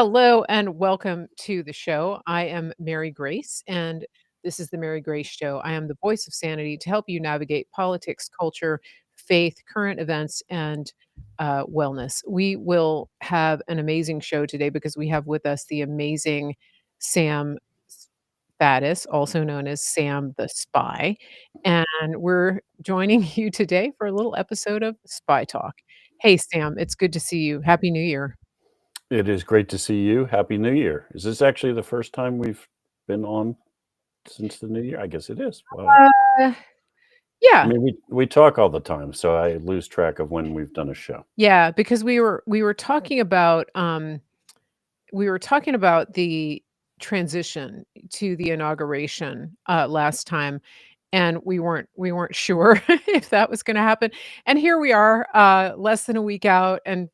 Hello and welcome to the show. I am Mary Grace, and this is the Mary Grace Show. I am the voice of sanity to help you navigate politics, culture, faith, current events, and wellness. We will have an amazing show today because we have with us the amazing Sam Faddis, also known as Sam the Spy. And we're joining you today for a little episode of Spy Talk. Hey, Sam, it's good to see you. Happy New Year. It is great to see you. Happy New Year. Is this actually the first time we've been on since the New Year? I guess it is. Wow. Uh, I yeah. mean, we talk all the time, so I lose track of when we've done a show. Yeah, because we were talking about the transition to the inauguration last time, and we weren't sure if that was going to happen. And here we are, less than a week out, and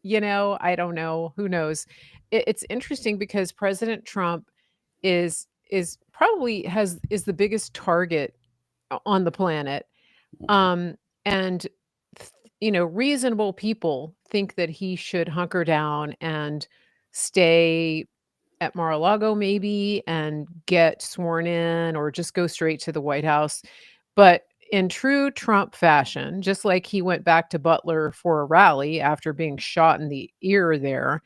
I don't know, who knows. It's interesting because President Trump is probably has is the biggest target on the planet. Um, and reasonable people think that he should hunker down and stay at Mar-a-Lago maybe and get sworn in or just go straight to the White House. But in true Trump fashion, just like he went back to Butler for a rally after being shot in the ear there,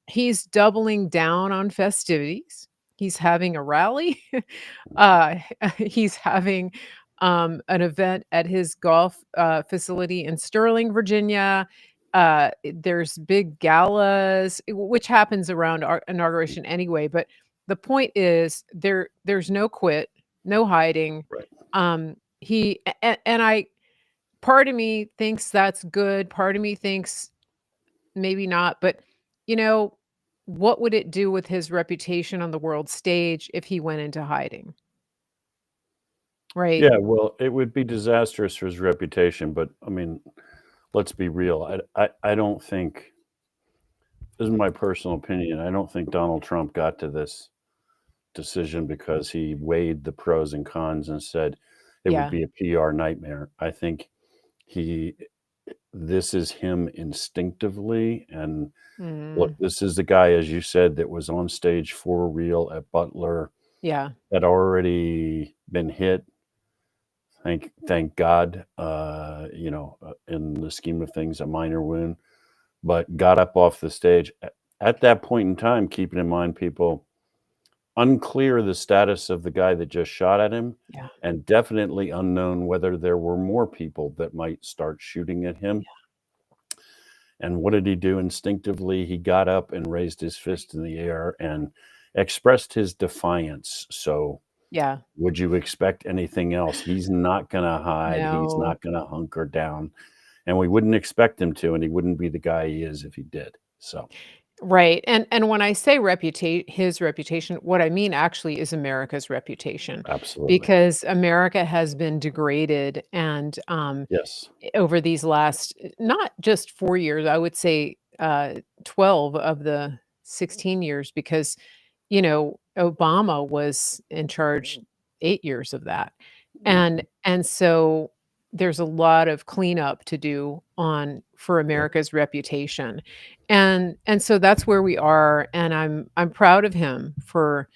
he's doubling down on festivities. He's having a rally. uh, he's having an event at his golf facility in Sterling, Virginia. There's big galas, which happens around our inauguration anyway. But the point is, there's no quit, no hiding. Right. And I, part of me thinks that's good. Part of me thinks maybe not. But you know, what would it do with his reputation on the world stage if he went into hiding? Right? Yeah, well, it would be disastrous for his reputation, but I mean, let's be real. I don't think, this is my personal opinion, I don't think Donald Trump got to this decision because he weighed the pros and cons and said it would Yeah. be a PR nightmare. I think he this is him instinctively. And look, Mm, this is the guy, as you said, that was on stage for real at Butler, yeah. had already been hit. Thank God, in the scheme of things, a minor wound, but got up off the stage. At that point in time, keeping in mind, people, unclear the status of the guy that just shot at him, Yeah. and definitely unknown whether there were more people that might start shooting at him. And what did he do instinctively? He got up and raised his fist in the air and expressed his defiance. So, Yeah. would you expect anything else? He's not going to hide. He's No. not going to hunker down. And we wouldn't expect him to, and he wouldn't be the guy he is if he did. So, Right. And when I say his reputation, what I mean actually is America's reputation, absolutely. because America has been degraded and Yes. over these last not just 4 years, I would say 12 of the 16 years, because Obama was in charge 8 years of that. Mhm. And so there's a lot of cleanup to do on for Yep. America's reputation. And so that's where we are, and I'm proud of him for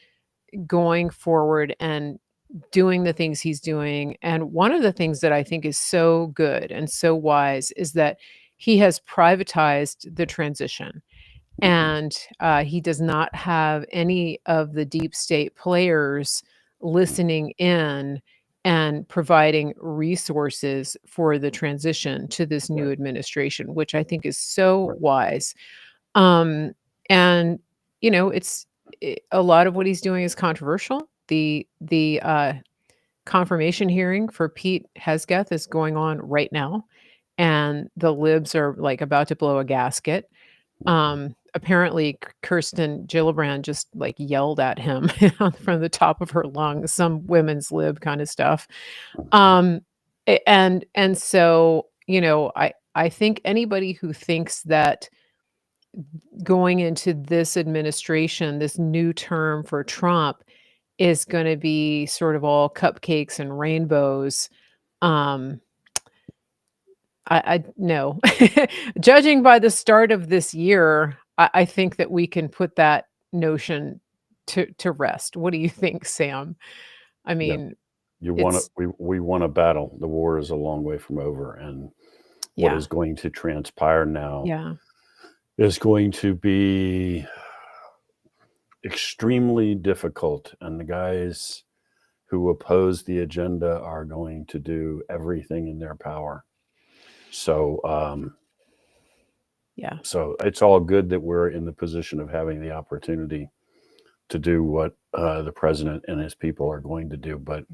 going forward and doing the things he's doing. And one of the things that I think is so good and so wise is that he has privatized the transition, Mhm. and he does not have any of the deep state players Mhm. listening in and providing resources for the transition to this new Right. administration, which I think is so Right. wise. Um, and a lot of what he's doing is controversial. The confirmation hearing for Pete Hegseth is going on right now, and the libs are like about to blow a gasket. Mhm. Apparently, Kirsten Gillibrand just like yelled at him from the top of her lungs, some women's lib kind of stuff. Mhm. Um, and so I think anybody who thinks that going into this administration, this new term for Trump, is going to be sort of all cupcakes and rainbows. Um, I no. Judging by the start of this year, I think that we can put that notion to rest. What do you think, Sam? I Yeah. mean, You want to, it's we won a battle. The war is a long way from over. And what yeah, is going to transpire now yeah, is going to be extremely difficult. And the guys who oppose the agenda are going to do everything in their power. So, yeah, so it's all good that we're in the position of having the opportunity to do what the president and his people are going to do, but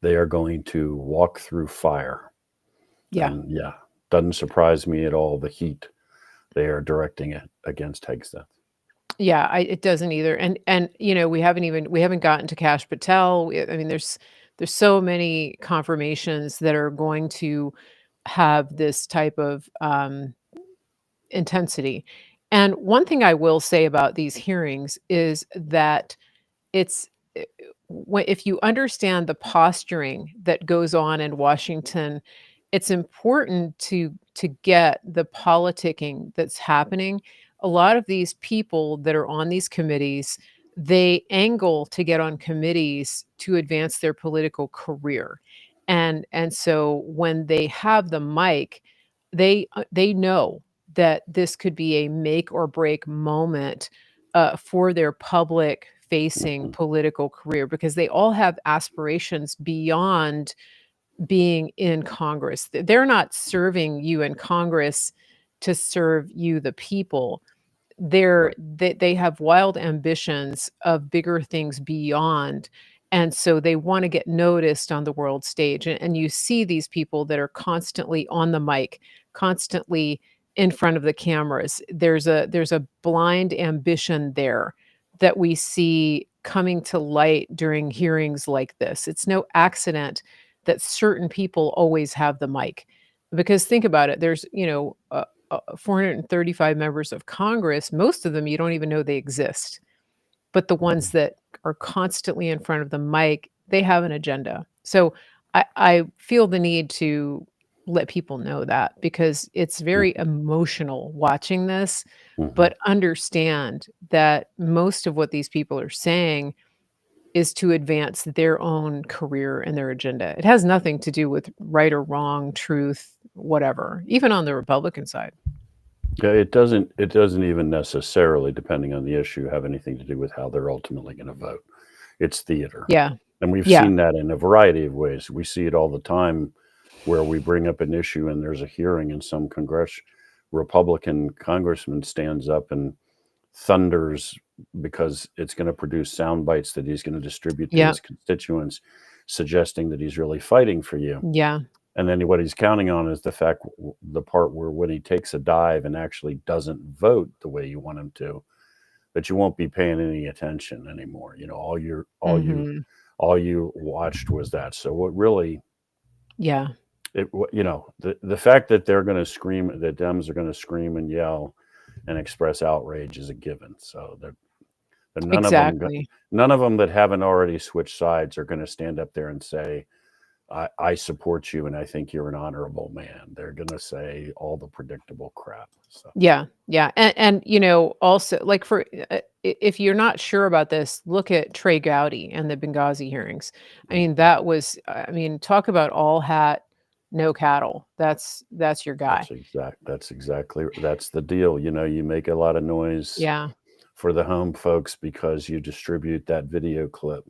they are going to walk through fire. yeah. And yeah, doesn't surprise me at all the heat they are directing it against Hegseth. Yeah, it doesn't either, and, we haven't gotten to Kash Patel. I mean, there's so many confirmations that are going to have this type of, intensity, and one thing I will say about these hearings is that it's if you understand the posturing that goes on in Washington, it's important to get the politicking that's happening. A lot of these people that are on these committees, they angle to get on committees to advance their political career. And so when they have the mic, they know that this could be a make or break moment for their public facing Mhm. political career because they all have aspirations beyond being in Congress. They're not serving you in Congress to serve you, the people. Right. They have wild ambitions of bigger things beyond, and so they wanna get noticed on the world stage, and you see these people that are constantly on the mic, constantly in front of the cameras. There's a blind ambition there that we see coming to light during hearings like this. It's no accident that certain people always have the mic, because think about it, there's, 435 members of Congress, most of them you don't even know they exist. But the ones that are constantly in front of the mic, they have an agenda. So I feel the need to let people know that because it's very Mhm. emotional watching this, Mhm. but understand that most of what these people are saying is to advance their own career and their agenda. It has nothing to do with right or wrong, truth, whatever, even on the Republican side. Yeah, it doesn't. It doesn't even necessarily, depending on the issue, have anything to do with how they're ultimately going to vote. It's theater, Yeah. and we've Yeah. seen that in a variety of ways. We see it all the time, where we bring up an issue and there's a hearing, and some Republican congressman stands up and thunders because it's going to produce sound bites that he's going to distribute to Yeah. his constituents, suggesting that he's really fighting for you. Yeah. And then what he's counting on is the part where when he takes a dive and actually doesn't vote the way you want him to, that you won't be paying any attention anymore. You know, Mhm. all you watched was that. So what really Yeah. the fact that they're going to scream, that Dems are going to scream and yell and express outrage is a given. So they're Exactly. none of them that haven't already switched sides are going to stand up there and say, I support you and I think you're an honorable man. They're going to say all the predictable crap. So, Yeah. Yeah. And also, like, for if you're not sure about this, look at Trey Gowdy and the Benghazi hearings. I mean, mhm. talk about all hat, no cattle. That's your guy. That's the deal. You know, you make a lot of noise Yeah. for the home folks because you distribute that video clip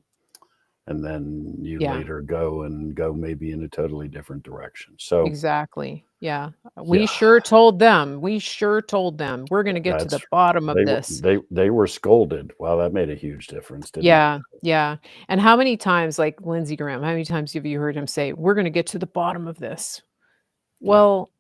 and then you Yeah. later go maybe in a totally different direction. So, Exactly. Yeah. We yeah, sure told them. We sure told them. We're gonna get to that's the bottom of they were this. they were scolded. Wow, that made a huge difference, didn't it? Yeah, yeah, and how many times, like Lindsey Graham, how many times have you heard him say, "We're gonna get to the bottom of this"? Yeah. Well,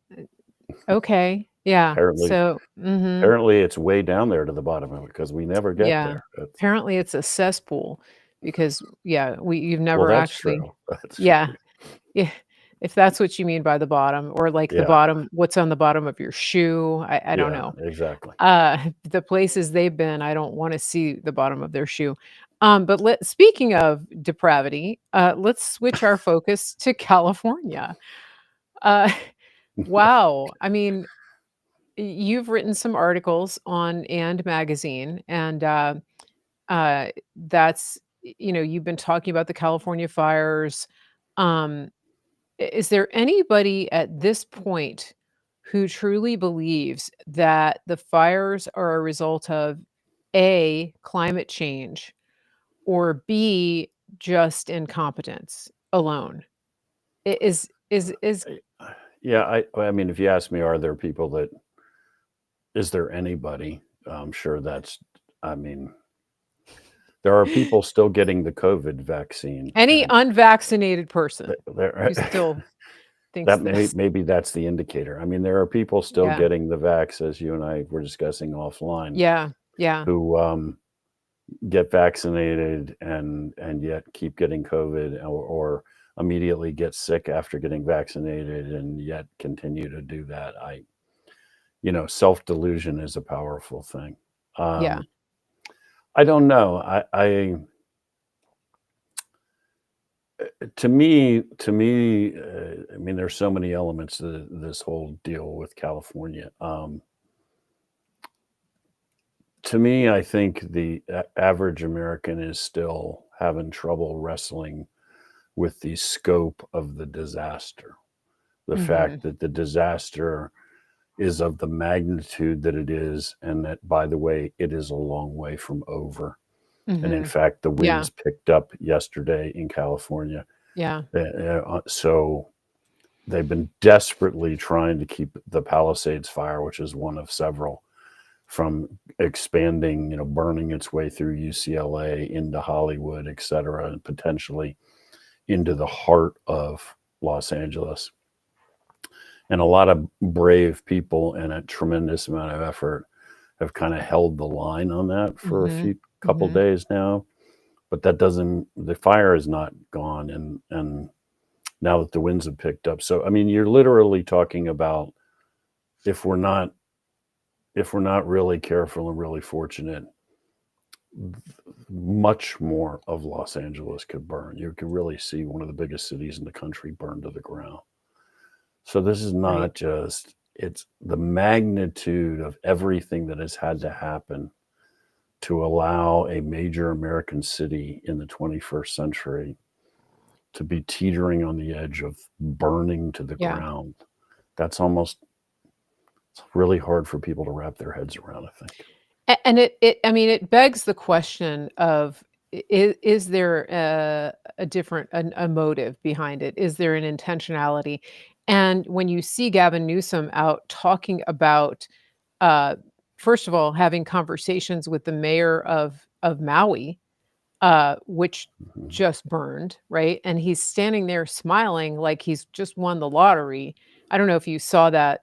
okay, yeah, Apparently so mhm, apparently it's way down there to the bottom of it because we never get yeah. there. That's Apparently, it's a cesspool because, yeah, you've well, never that's actually true. That's yeah, true. yeah, if that's what you mean by the bottom or, like, the Yeah. bottom what's on the bottom of your shoe, I don't Yeah, know. exactly. The places they've been, I don't wanna see the bottom of their shoe. But speaking of depravity, let's switch our focus to California. Uh, wow, I mean, you've written some articles on And Magazine, and uh, that's you've been talking about the California fires. Um, is there anybody at this point who truly believes that the fires are a result of A, climate change, or B, just incompetence alone? Is Yeah, I mean, if you ask me, are there people that is there anybody? I'm sure that's. I mean, there are people still getting the COVID vaccine, any and unvaccinated person there who still thinks that this? maybe that's the indicator. I mean, there are people still Yeah. getting the vax, as you and I were discussing offline, Yeah. Yeah. who get vaccinated and yet keep getting COVID, or immediately get sick after getting vaccinated and yet continue to do that. Self delusion is a powerful thing. Yeah. Um, I don't know. I mean, there's so many elements to this whole deal with California. To me, I think the average American is still having trouble wrestling with the scope of the disaster. The Mhm. fact that the disaster is of the magnitude that it is, and that, by the way, it is a long way from over. And in Mhm. fact, the Yeah. winds picked up yesterday in California. Yeah. So they've been desperately trying to keep the Palisades fire, which is one of several, from expanding, burning its way through UCLA into Hollywood, et cetera, and potentially into the heart of Los Angeles. And a lot of brave people and a tremendous amount of effort have kind of held the line on that for a Mhm. few couple Mhm. days now. But that doesn't, the fire is not gone. And now that the winds have picked up. So, I mean, you're literally talking about, if we're not, if we're not really careful and really fortunate, much more of Los Angeles could burn. You could really see one of the biggest cities in the country burn to the ground. So this is Right. not just, it's the magnitude of everything that has had to happen to allow a major American city in the 21st century to be teetering on the edge of burning to the Yeah. ground. That's almost, it's really hard for people to wrap their heads around, I think. And it I mean, it begs the question of, is there a different a motive behind it? Is there an intentionality? And when you see Gavin Newsom out talking about, uh, first of all, having conversations with the mayor of Maui, which Mhm. just burned, right? And he's standing there smiling like he's just won the lottery. I don't know if you saw that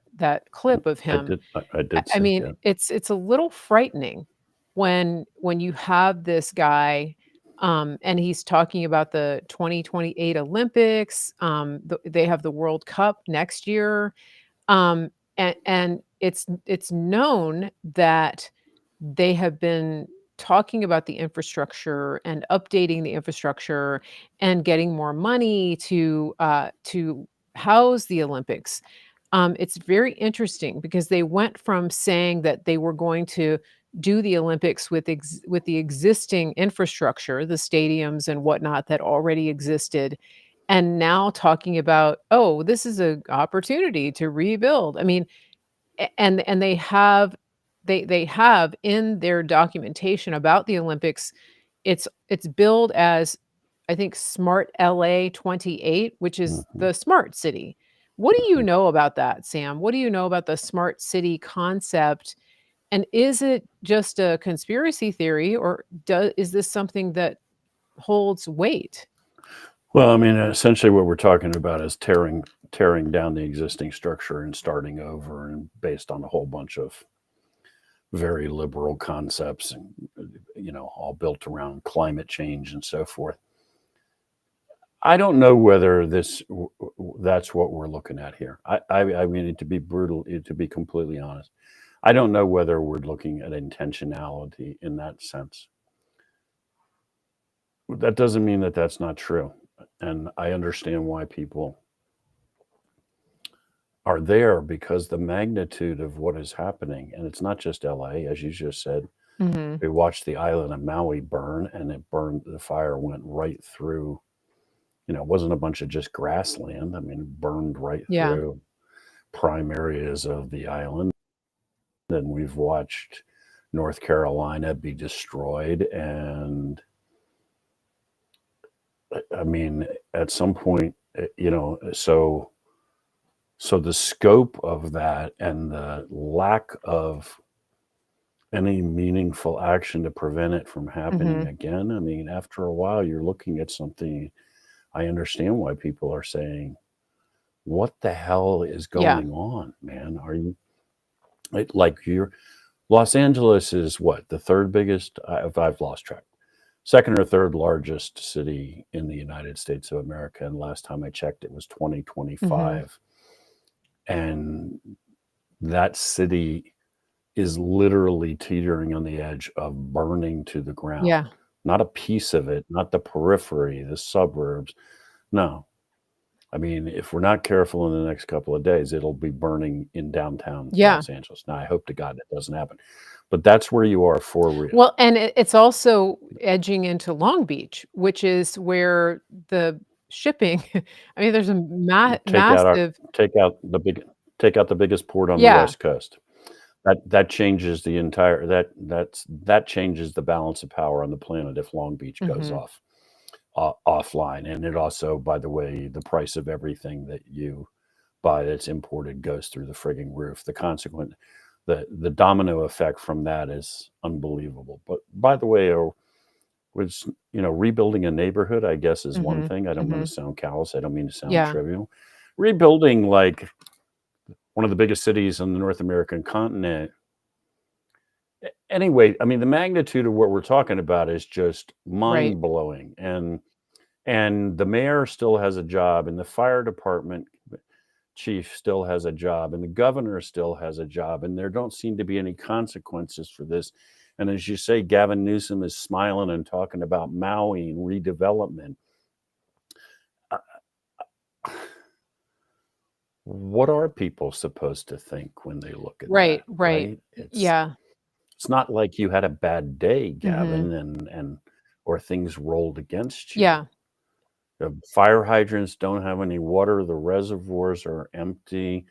clip of I him. did. I I did I see. mean, Yeah. it's a little frightening when you have this guy, and he's talking about the 2028 Olympics. They have the World Cup next year, and it's known that they have been talking about the infrastructure and updating the infrastructure and getting more money to house the Olympics. It's very interesting because they went from saying that they were going to do the Olympics with the existing infrastructure, the stadiums and whatnot that already existed, and now talking about, oh, this is an opportunity to rebuild. I mean, and they have in their documentation about the Olympics, it's billed as, I think, Smart LA 28, which is Mhm. the smart city. What do you Mhm. know about that, Sam? What do you know about the smart city concept? And is it just a conspiracy theory, or is this something that holds weight? Well, I mean, essentially, what we're talking about is tearing down the existing structure and starting over, and based on a whole bunch of very liberal concepts, and all built around climate change and so forth. I don't know whether that's what we're looking at here. I mean, to be completely honest, I don't know whether we're looking at intentionality in that sense. That doesn't mean that that's not true, and I understand why people are there because the magnitude of what is happening, and it's not just LA, as you just said. Mhm. We watched the island of Maui burn, and it burned. The fire went right through. It wasn't a bunch of just grassland. I mean, it burned right Yeah. through prime areas of the island. And we've watched North Carolina be destroyed. And I mean, at some point, so the scope of that and the lack of any meaningful action to prevent it from happening Mhm. again. I mean, after a while, you're looking at something. I understand why people are saying, what the hell is Yeah. going on, man? Are you like you're Los Angeles is what, the third biggest? I've lost track. Second or third largest city in the United States of America. And last time I checked, it was Mhm. 2025. And that city is literally teetering on the edge of burning to the ground. Yeah. Not a piece of it, not the periphery, the suburbs. No. I mean, if we're not careful in the next couple of days, it'll be burning in downtown Yeah. Los Angeles. Now, I hope to God that doesn't happen, but that's where you are for real. Well, and it's also edging into Long Beach, which is where the shipping I mean, there's a Take out our massive. take out the big take out the biggest port on the Yeah. West Coast. That changes the entire that changes the balance of power on the planet if Long Beach goes Mhm. offline. And it also, by the way, the price of everything that you buy that's imported goes through the frigging roof. The domino effect from that is unbelievable. But by the way, was rebuilding a neighborhood, I guess, is one Mhm. thing. I don't mean to Mhm. sound callous. I don't mean to sound Yeah. trivial. Rebuilding like one of the biggest cities on the North American continent. Anyway, I mean, the magnitude of what we're talking about is just Right. mind blowing. And the mayor still has a job, and the fire department chief still has a job, and the governor still has a job, and there don't seem to be any consequences for this. And as you say, Gavin Newsom is smiling and talking about Maui and redevelopment. Uh, what are people supposed to think when they look at Right, that, right. right? Yeah. It's not like you had a bad day, Mhm. Gavin, and or things rolled against you. Yeah. The fire hydrants don't have any water, the reservoirs are empty.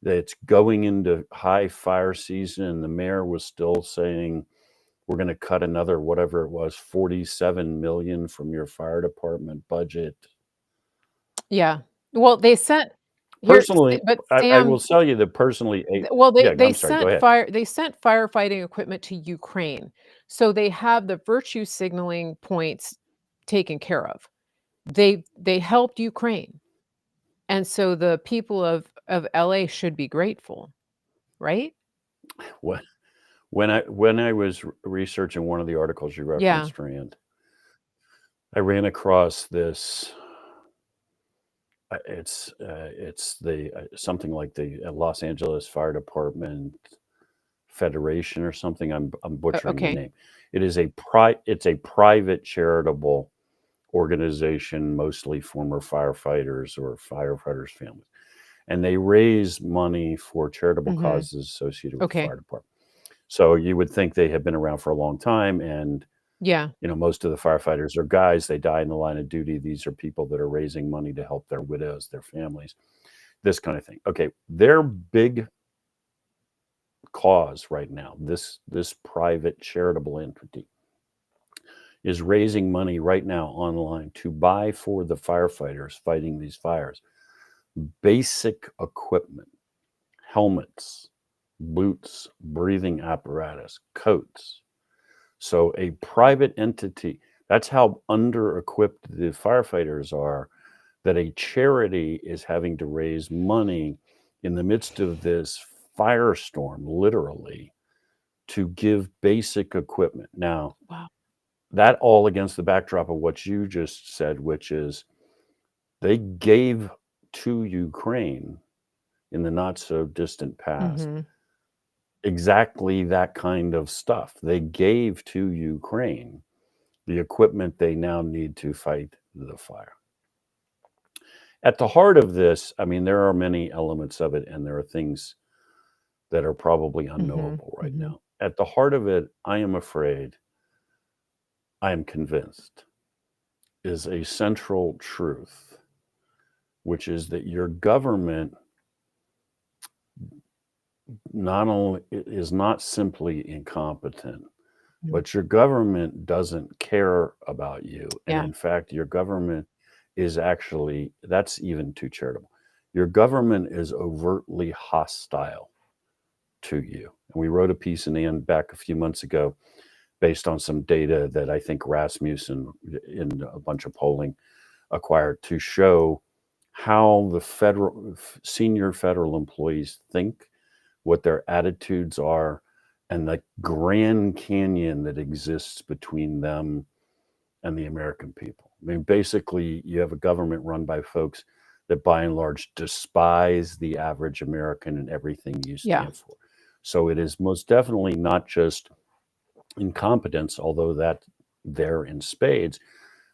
It's going into high fire season, and the mayor was still saying, we're going to cut another, whatever it was, 47 million from your fire department budget. Yeah. Well, they sent here Personally, but I will Sam, tell you that personally, well, yeah, they I'm sorry, go sent ahead. firefighting equipment to Ukraine, so they have the virtue signaling points taken care of. They helped Ukraine, and so the people of LA should be grateful, right? When when I was researching one of the articles you Yeah. referenced, Rand, I ran across this. It's the something like the Los Angeles Fire Department Federation or something. I'm butchering the Okay. name. It's a private charitable organization, mostly former firefighters or firefighters' families, and they raise money for charitable Mhm. causes associated with the Okay. fire department. So you would think they have been around for a long time, and Yeah. most of the firefighters are guys. They die in the line of duty. These are people that are raising money to help their widows, their families, this kind of thing. Okay, their big cause right now, this private charitable entity, is raising money right now online to buy for the firefighters fighting these fires basic equipment, helmets, boots, breathing apparatus, coats. So a private entity, that's how under equipped the firefighters are, that a charity is having to raise money in the midst of this firestorm, literally, to give basic equipment. Now, Wow. that all against the backdrop of what you just said, which is they gave to Ukraine in the not so distant past Mhm. exactly that kind of stuff. They gave to Ukraine the equipment they now need to fight the fire. At the heart of this, I mean, there are many elements of it, and there are things that are probably Mhm, unknowable right mhm. now. At the heart of it, I am afraid, I am convinced, is a central truth, which is that your government not only is not simply incompetent, Mm. but your government doesn't care about you. And Yeah, in fact, your government is actually, that's even too charitable. Your government is overtly hostile to you. And we wrote a piece in the end back a few months ago based on some data that I think Rasmussen, in a bunch of polling, acquired to show how the senior federal employees think, what their attitudes are, and the grand canyon that exists between them and the American people. I mean, basically, you have a government run by folks that by and large despise the average American and everything you yeah, stand for. So it is most definitely not just incompetence, although that they're in spades.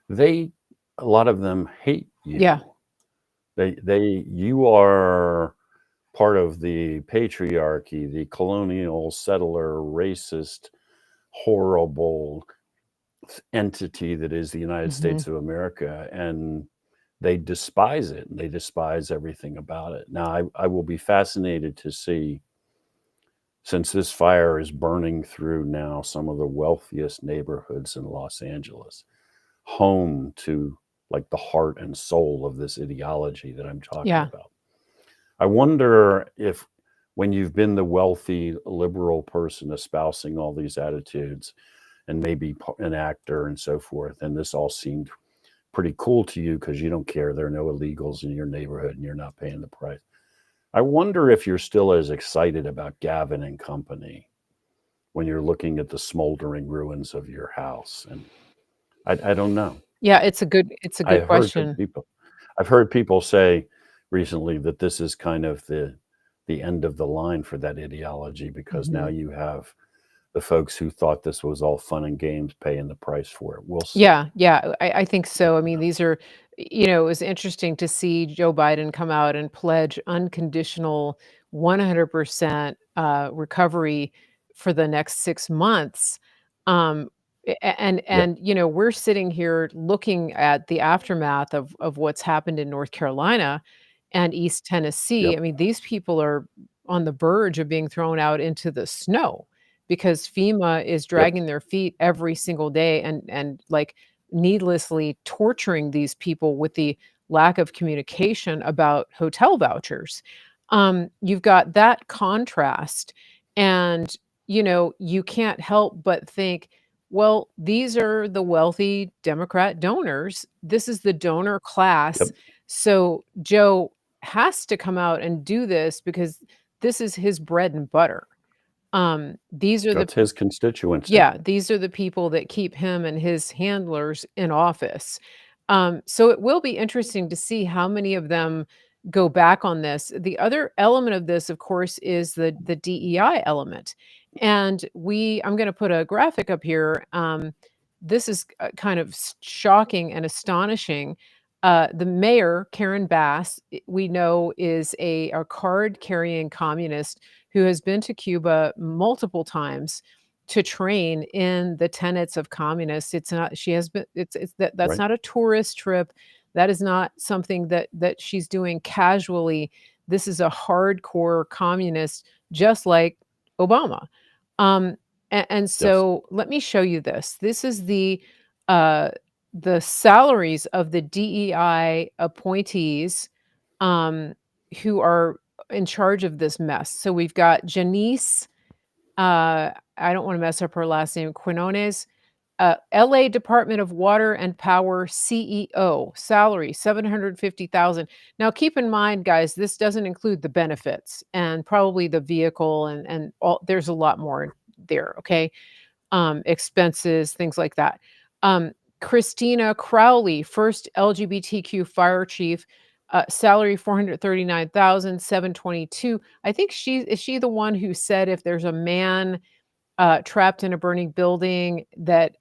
They, a lot of them hate yeah, you. You are part of the patriarchy, the colonial settler, racist, horrible entity that is the United mhm. States of America, and they despise it. They despise everything about it. Now, I will be fascinated to see, since this fire is burning through now some of the wealthiest neighborhoods in Los Angeles, home to like the heart and soul of this ideology that I'm talking Yeah, about. I wonder if, when you've been the wealthy liberal person espousing all these attitudes and maybe an actor and so forth, and this all seemed pretty cool to you because you don't care, there are no illegals in your neighborhood and you're not paying the price. I wonder if you're still as excited about Gavin and company when you're looking at the smoldering ruins of your house. And I don't know. yeah, it's a I good heard good question. people. I've heard people say recently that this is kind of the end of the line for that ideology, because now Mhm. you have the folks who thought this was all fun and games paying the price for it. We'll see. Yeah, yeah, I think so. I mean, these are it was interesting to see Joe Biden come out and pledge unconditional 100% recovery for the next 6 months. Yeah. We're sitting here looking at the aftermath of what's happened in North Carolina and East Tennessee. Yep. I mean, these people are on the verge of being thrown out into the snow because FEMA is Yep. dragging their feet every single day and, like, needlessly torturing these people with the lack of communication about hotel vouchers. You've got that contrast, and, you can't help but think, well, these are the wealthy Democrat donors. This is the donor class. Yep. So Joe has to come out and do this because this is his bread and butter. These are the That's his constituency. Yeah, these are the people that keep him and his handlers in office. So it will be interesting to see how many of them go back on this. The other element of this, of course, is the DEI element. And I'm going to put a graphic up here. This is kind of shocking and astonishing. The mayor, Karen Bass, we know is a card carrying communist who has been to Cuba multiple times to train in the tenets of communists. It's not she has been it's that's Right. not a tourist trip. That is not something that she's doing casually. This is a hardcore communist just like Obama. And Yes. so let me show you this. This is uh the salaries of the DEI appointees um who are in charge of this mess. So we've got Janice I don't wanna mess up her last name, Quinones, LA Department of Water and Power CEO, salary 750,000. Now keep in mind, guys, this doesn't include the benefits and probably the vehicle and all there's a lot more there, okay? Expenses, things like that. Um, Christina Crowley, first LGBTQ fire chief, salary 439,722. I think is she the one who said if there's a man trapped in a burning building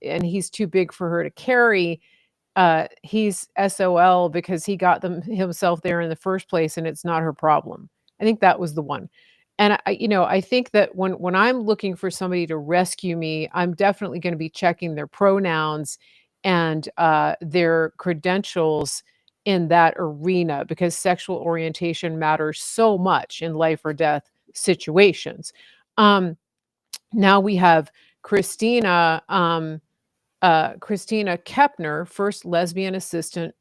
and he's too big for her to carry, he's SOL because he got them himself there in the first place, and it's not her problem. I think that was the one. And I think that when I'm looking for somebody to rescue me, I'm definitely going to be checking their pronouns and their credentials in that arena because sexual orientation matters so much in life or death situations. Um, Now we have Christina. Christina Kepner, first lesbian assistant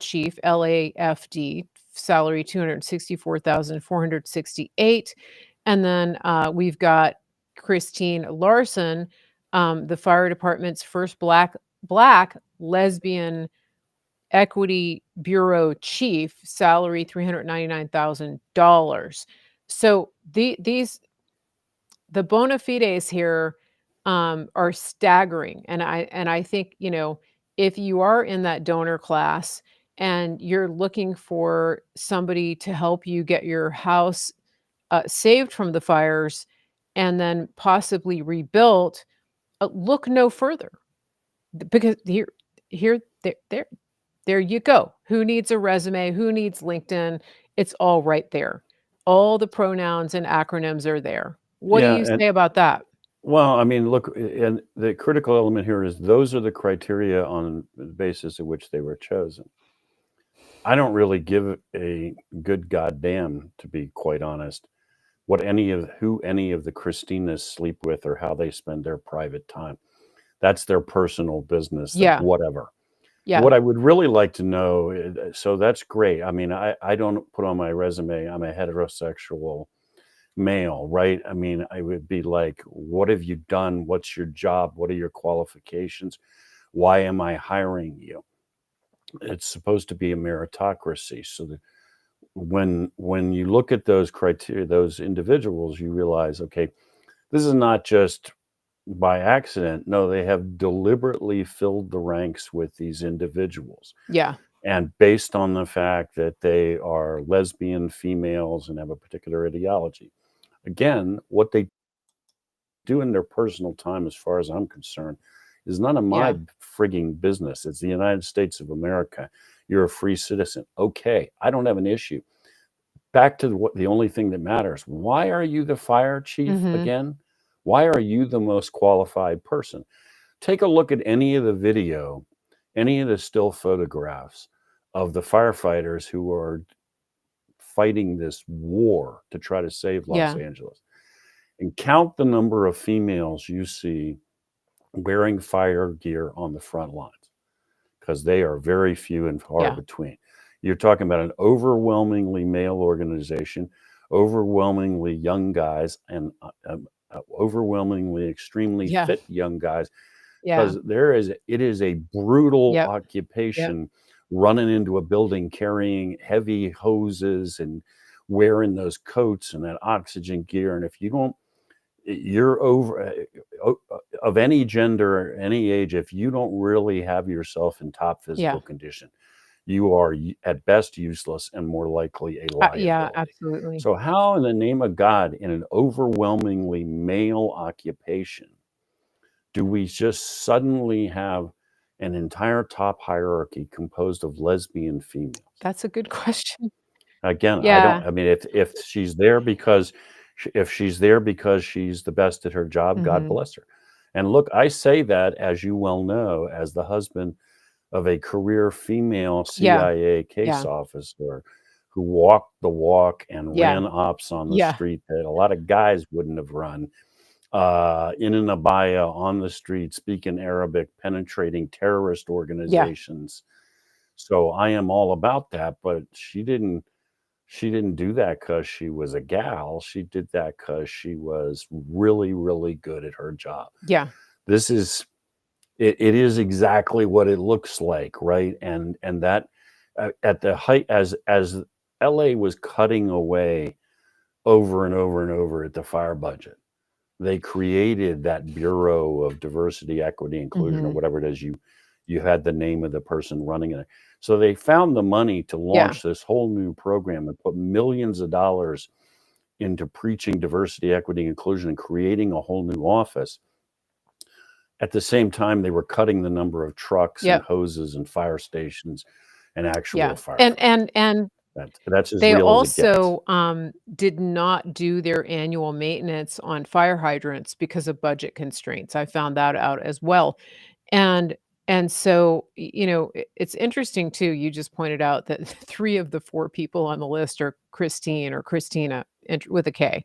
chief, LAFD, salary 264,468. And then we've got Christine Larson, the fire department's first black lesbian equity bureau chief, salary $399,000. So the bona fides here are staggering, and I think if you are in that donor class and you're looking for somebody to help you get your house saved from the fires and then possibly rebuilt, look no further because there you go. Who needs a resume? Who needs LinkedIn? It's all right there. All the pronouns and acronyms are there. What do Yeah, you and say about that? well, I mean, look, and the critical element here is those are the criteria on the basis of which they were chosen. I don't really give a good goddamn, to be quite honest, who any of the Christinas sleep with or how they spend their private time. That's their personal business. That Yeah, whatever. yeah, What I would really like to know, so that's great. I mean, I don't put on my resume I'm a heterosexual male, right? I mean, I would be like, what have you done? What's your job? What are your qualifications? Why am I hiring you? It's supposed to be a meritocracy. So that when you look at those criteria, those individuals, you realize, okay, this is not just by accident. No, they have deliberately filled the ranks with these individuals. yeah, And based on the fact that they are lesbian females and have a particular ideology. Again, what they do in their personal time, as far as I'm concerned, is none of my yeah, frigging business. It's the United States of America. You're a free citizen. Okay, I don't have an issue. Back to the only thing that matters. Why are you the fire chief mhm, again? Why are you the most qualified person? Take a look at any of the video, any of the still photographs of the firefighters who are fighting this war to try to save Los yeah, Angeles and count the number of females you see wearing fire gear on the front lines because they are very few and far yeah, between. You're talking about an overwhelmingly male organization, overwhelmingly young guys, and overwhelmingly extremely yeah, fit young guys yeah, because it is a brutal yep, yep, occupation running into a building carrying heavy hoses and wearing those coats and that oxygen gear. And if you don't, you're over of any gender, any age, if you don't really have yourself in top yeah, physical condition, you are at best useless and more likely a yeah, liability. absolutely. So how in the name of God, in an overwhelmingly male occupation, do we just suddenly have an entire top hierarchy composed of lesbian females? That's a good question. Again, I don't. Yeah, I mean, if she's there because if she's there because she's the best at her job, God mhm, bless her. And look, I say that, as you well know, as the husband of a career female yeah, CIA case yeah, officer who walked the walk and yeah, ran ops on the yeah, street that a lot of guys wouldn't have run, in an abaya on the street, speaking Arabic, penetrating terrorist yeah, organizations. So I am all about that, but she didn't do that because she was a gal. She did that because she was really, really good at her job. yeah, This is it is exactly what it looks like, right? And that at the height as LA was cutting away over and over and over at the fire budget, they created that Bureau of Diversity, Equity, Inclusion, or mhm, whatever it is you had the name of the person running it. So they found the money to yeah, launch this whole new program and put millions of dollars into preaching diversity, equity, inclusion, and creating a whole new office. at the same time, they were cutting the number of trucks and Yep. hoses and fire stations and actual Yeah. And firefighters. and and That's as they real as it gets. also, did not do their annual maintenance on fire hydrants because of budget constraints. I found that out as well. And and so, it's interesting too, you just pointed out that 3 of the 4 people on the list are Christine or Christina, with a K.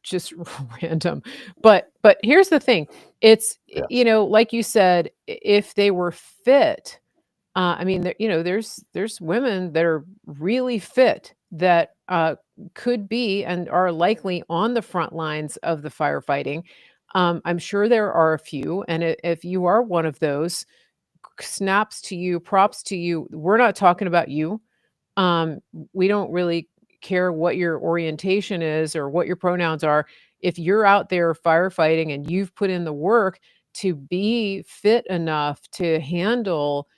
Just random. But here's the thing, it's, Yes. like you said, if they were fit, I mean, there's women that are really fit that, could be and are likely on the front lines of the firefighting. I'm sure there are a few, and if you are one of those, snaps to you, props to you. We're not talking about you. We don't really care what your orientation is or what your pronouns are. If you're out there firefighting and you've put in the work to be fit enough to handle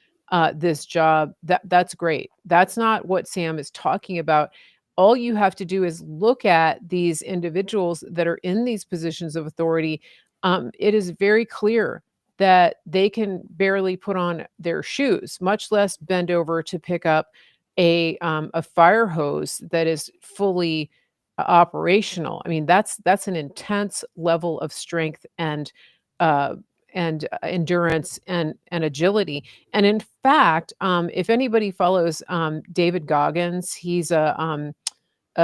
this job, that's great. That's not what Sam is talking about. All you have to do is look at these individuals that are in these positions of authority. It is very clear that they can barely put on their shoes, much less bend over to pick up a fire hose that is fully operational. I mean, that's an intense level of strength uh, and endurance and agility. And in fact, if anybody follows David Goggins, he's a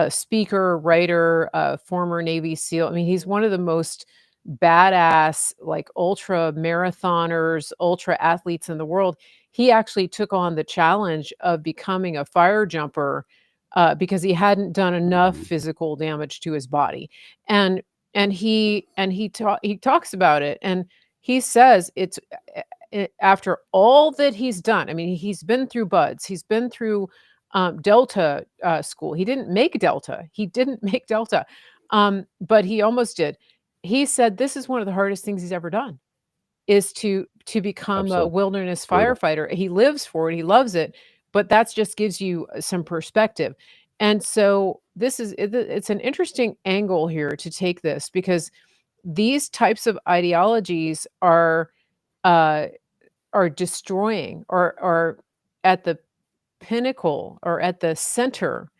speaker, writer, former Navy SEAL. I mean, he's one of the most badass, like ultra marathoners, ultra athletes in the world. He actually took on the challenge of becoming a fire jumper because he hadn't done enough Mhm. physical damage to his body, and he talks about it, and he says after all that he's done. I mean, he's been through buds, he's been through Delta school. He didn't make Delta. He didn't make Delta, but he almost did. He said this is one of the hardest things he's ever done is to become a Absolutely. wilderness Brutal. firefighter. He lives for it. He loves it, but that's just gives you some perspective. And so it's an interesting angle here to take this because these types of ideologies uh, are destroying or are at the pinnacle or at the center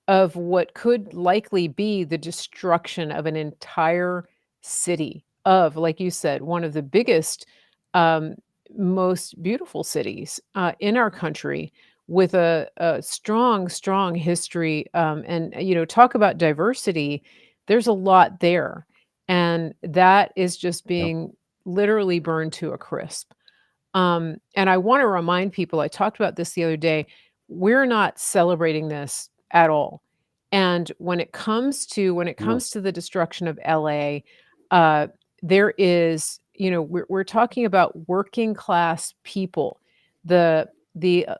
of what could likely be the destruction of an entire city of, like you said, one of the biggest, um, most beautiful cities in our country with a strong, strong history. And, talk about diversity. There's a lot there. And that is just Yep. being literally burned to a crisp. And I want to remind people, I talked about this the other day, we're not celebrating this at all. And when it No. comes to the destruction of LA, uh, there is, we're talking about working class people, the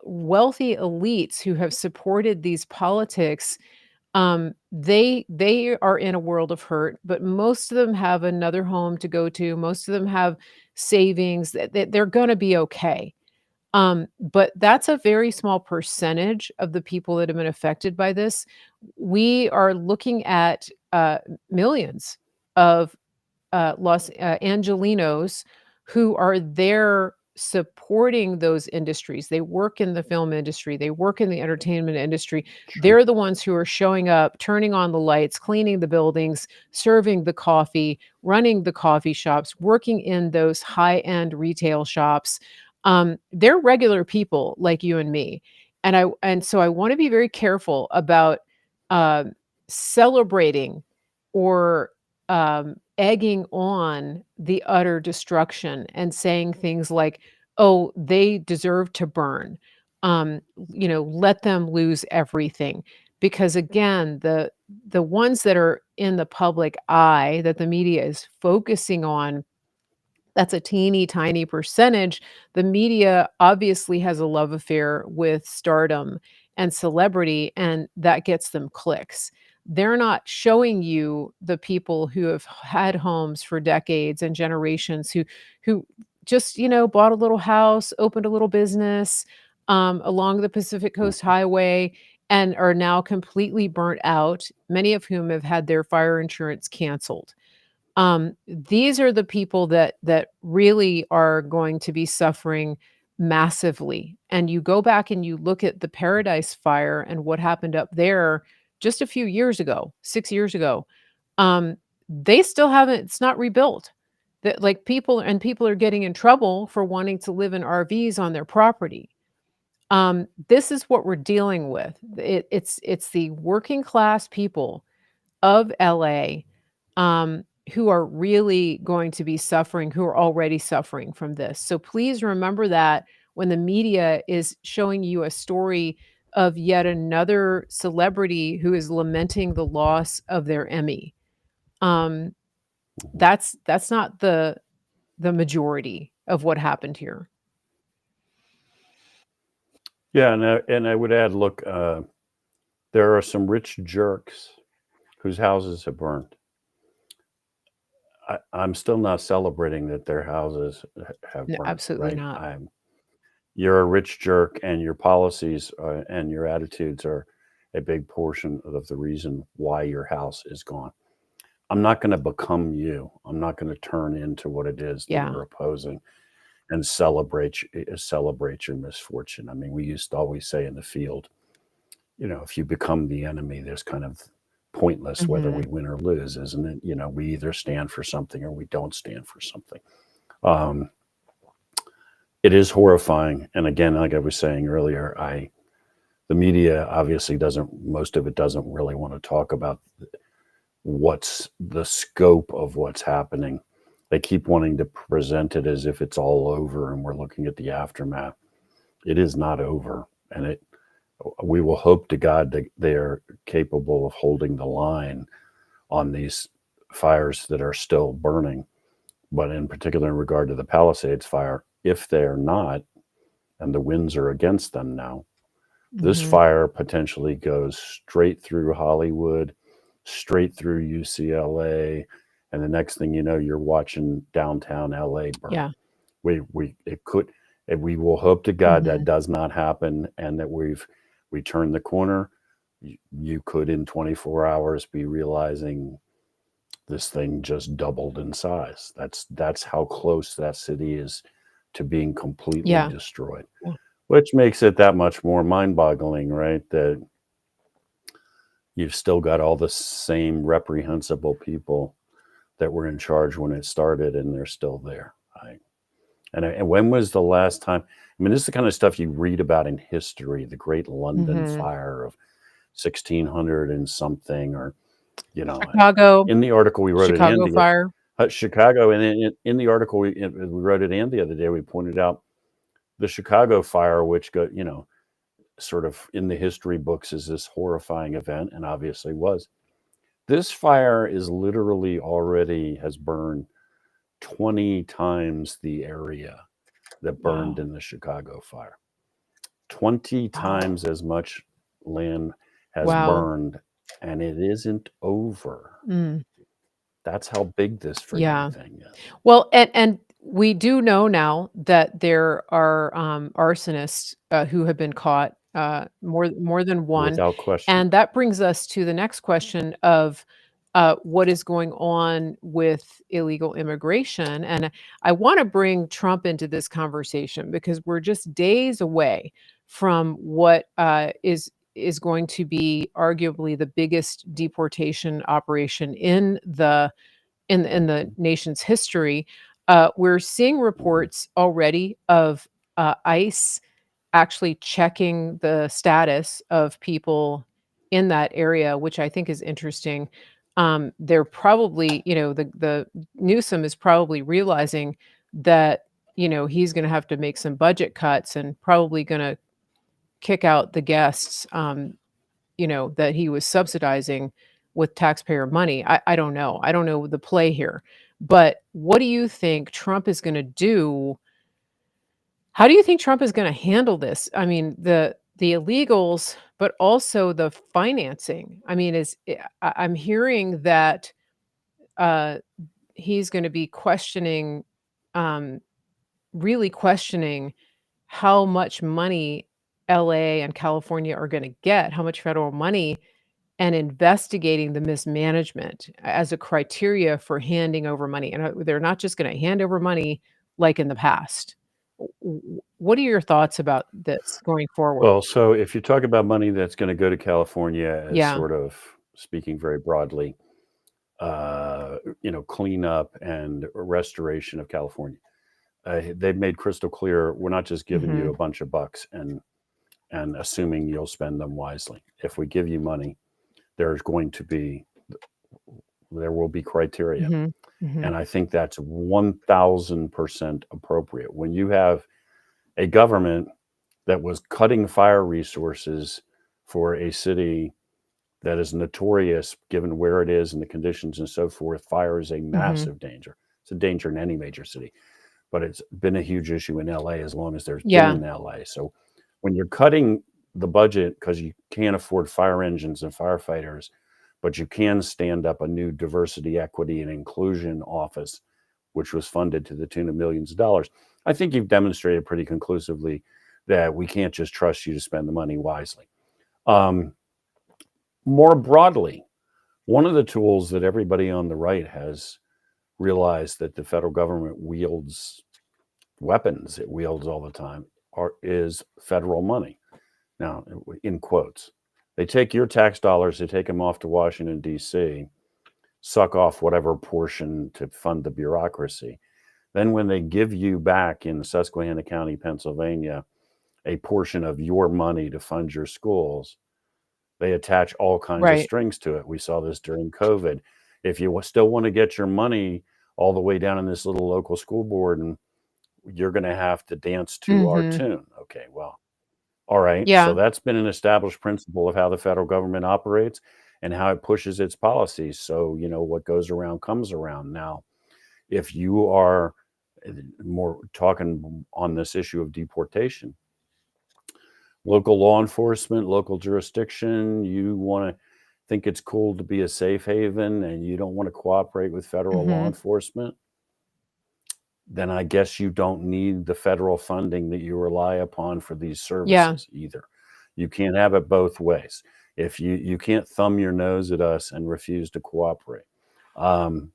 wealthy elites who have supported these politics. They are in a world of hurt, but most of them have another home to go to. Most of them have savings. They're going to be okay. But that's a very small percentage of the people that have been affected by this. We are looking at millions of Los Angelinos who are there supporting those industries. They work in the film industry, they work in the entertainment industry. Sure. They're the ones who are showing up, turning on the lights, cleaning the buildings, serving the coffee, running the coffee shops, working in those high-end retail shops. They're regular people like you and me. And so I want to be very careful about uh, celebrating or egging on the utter destruction and saying things like, "Oh, they deserve to burn." Let them lose everything. Because again, the ones that are in the public eye that the media is focusing on, that's a teeny tiny percentage. The media obviously has a love affair with stardom and celebrity, and that gets them clicks. They're not showing you the people who have had homes for decades and generations who just, bought a little house, opened a little business along the Pacific Coast Mhm. Highway and are now completely burnt out, many of whom have had their fire insurance canceled. These are the people that really are going to be suffering massively. And you go back and you look at the Paradise Fire and what happened up there just a few years ago, 6 years ago. They still haven't. It's not rebuilt. That like people are getting in trouble for wanting to live in RVs on their property. This is what we're dealing with. It's the working class people of LA, who are really going to be suffering, who are already suffering from this. So please remember that when the media is showing you a story of yet another celebrity who is lamenting the loss of their Emmy. Um, Mhm. that's not the majority of what happened here. Yeah, and I would add, look, there are some rich jerks whose houses have burned. I'm still not celebrating that their houses have No, burned, absolutely right? not. You're a rich jerk, and your policies and your attitudes are a big portion of the reason why your house is gone. I'm not going to become you. I'm not going to turn into what it is that Yeah. you're opposing and celebrate your misfortune. I mean, we used to always say in the field, if you become the enemy, there's kind of pointless whether we Mhm. win or lose, isn't it? We either stand for something or we don't stand for something. Um, it is horrifying, and again, like I was saying earlier, I the media obviously doesn't most of it doesn't really want to talk about what's the scope of what's happening. They keep wanting to present it as if it's all over and we're looking at the aftermath. It is not over, and it we will hope to God that they are capable of holding the line on these fires that are still burning. But in particular, in regard to the Palisades fire, if they're not, and the winds are against them now, this Mhm. fire potentially goes straight through Hollywood, straight through UCLA, and the next thing you know, you're watching downtown LA burn. Yeah. We it could, and we will hope to God that Mhm. does not happen, and that we turn the corner. You could in 24 hours be realizing this thing just doubled in size. That's how close that city is to being completely Yeah. destroyed, Yeah. which makes it that much more mind-boggling, right? That you've still got all the same reprehensible people that were in charge when it started, and they're still there. And when was the last time? I mean, this is the kind of stuff you read about in history, the Great London Mhm. Fire of 1600 and something, or you know, Chicago in the article we wrote at Chicago Andy, fire. Chicago, and in the article we wrote at Andy the other day, we pointed out the Chicago fire, which sort of in the history books is this horrifying event, and obviously was. This fire is literally already has burned 20 times the area that burned Wow. in the Chicago fire. 20 Wow. times as much land has Wow. burned, and it isn't over. Mm. That's how big this freaking Yeah. thing is, Well, and we do know now that there are, arsonists, who have been caught, more than one, without question. and that brings us to the next question of, what is going on with illegal immigration, and I wanna bring Trump into this conversation because we're just days away from what, is going to be arguably the biggest deportation operation in the nation's history. We're seeing Mhm. reports already of ICE actually checking the status of people in that area, which I think is interesting. They're probably, the Newsom is probably realizing that he's going to have to make some budget cuts and probably going to kick out the guests. That he was subsidizing with taxpayer money. I don't know. I don't know the play here. But what do you think Trump is gonna do? How do you think Trump is gonna handle this? I mean, the illegals, but also the financing. I mean, I'm hearing that, uh, he's gonna be questioning, um, really questioning how much money LA and California are gonna get, how much federal money and investigating the mismanagement as a criteria for handing over money. And they're not just going to hand over money like in the past. What are your thoughts about this going forward? Well, so if you talk about money that's going to go to California as Yeah. sort of speaking very broadly, cleanup and restoration of California, they've made crystal clear we're not just giving you Mhm. a bunch of bucks and assuming you'll spend them wisely. If we give you money, there's going to be there will be criteria, Mhm. Mhm. and I think that's 1,000% appropriate. When you have a government that was cutting fire resources for a city that is notorious, given where it is and the conditions and so forth, fire is a Mhm. massive danger. It's a danger in any major city, but it's been a huge issue in LA as long as there's been Yeah. in LA. So when you're cutting the budget because you can't afford fire engines and firefighters, but you can stand up a new diversity, equity, and inclusion office, which was funded to the tune of millions of dollars. I think you've demonstrated pretty conclusively that we can't just trust you to spend the money wisely. Um, More broadly, one of the tools that everybody on the right has realized that the federal government wields weapons, it wields all the time, is federal money. Now, in quotes, they take your tax dollars, they take them off to Washington, D.C., suck off whatever portion to fund the bureaucracy. Then, when they give you back in Susquehanna County, Pennsylvania, a portion of your money to fund your schools, they attach all kinds of Right. strings to it. We saw this during COVID. If you still want to get your money all the way down in this little local school board, and you're going to have to dance to our Mhm. tune. Okay, well, all right. So Yeah. that's been an established principle of how the federal government operates and how it pushes its policies. So, what goes around comes around. Now, if you are more talking on this issue of deportation, local law enforcement, local jurisdiction, you want to think it's cool to be a safe haven and you don't want to cooperate with federal law Mhm. enforcement, then I guess you don't need the federal funding that you rely upon for these Yeah. services either. You can't have it both ways. If you can't thumb your nose at us and refuse to cooperate. Um,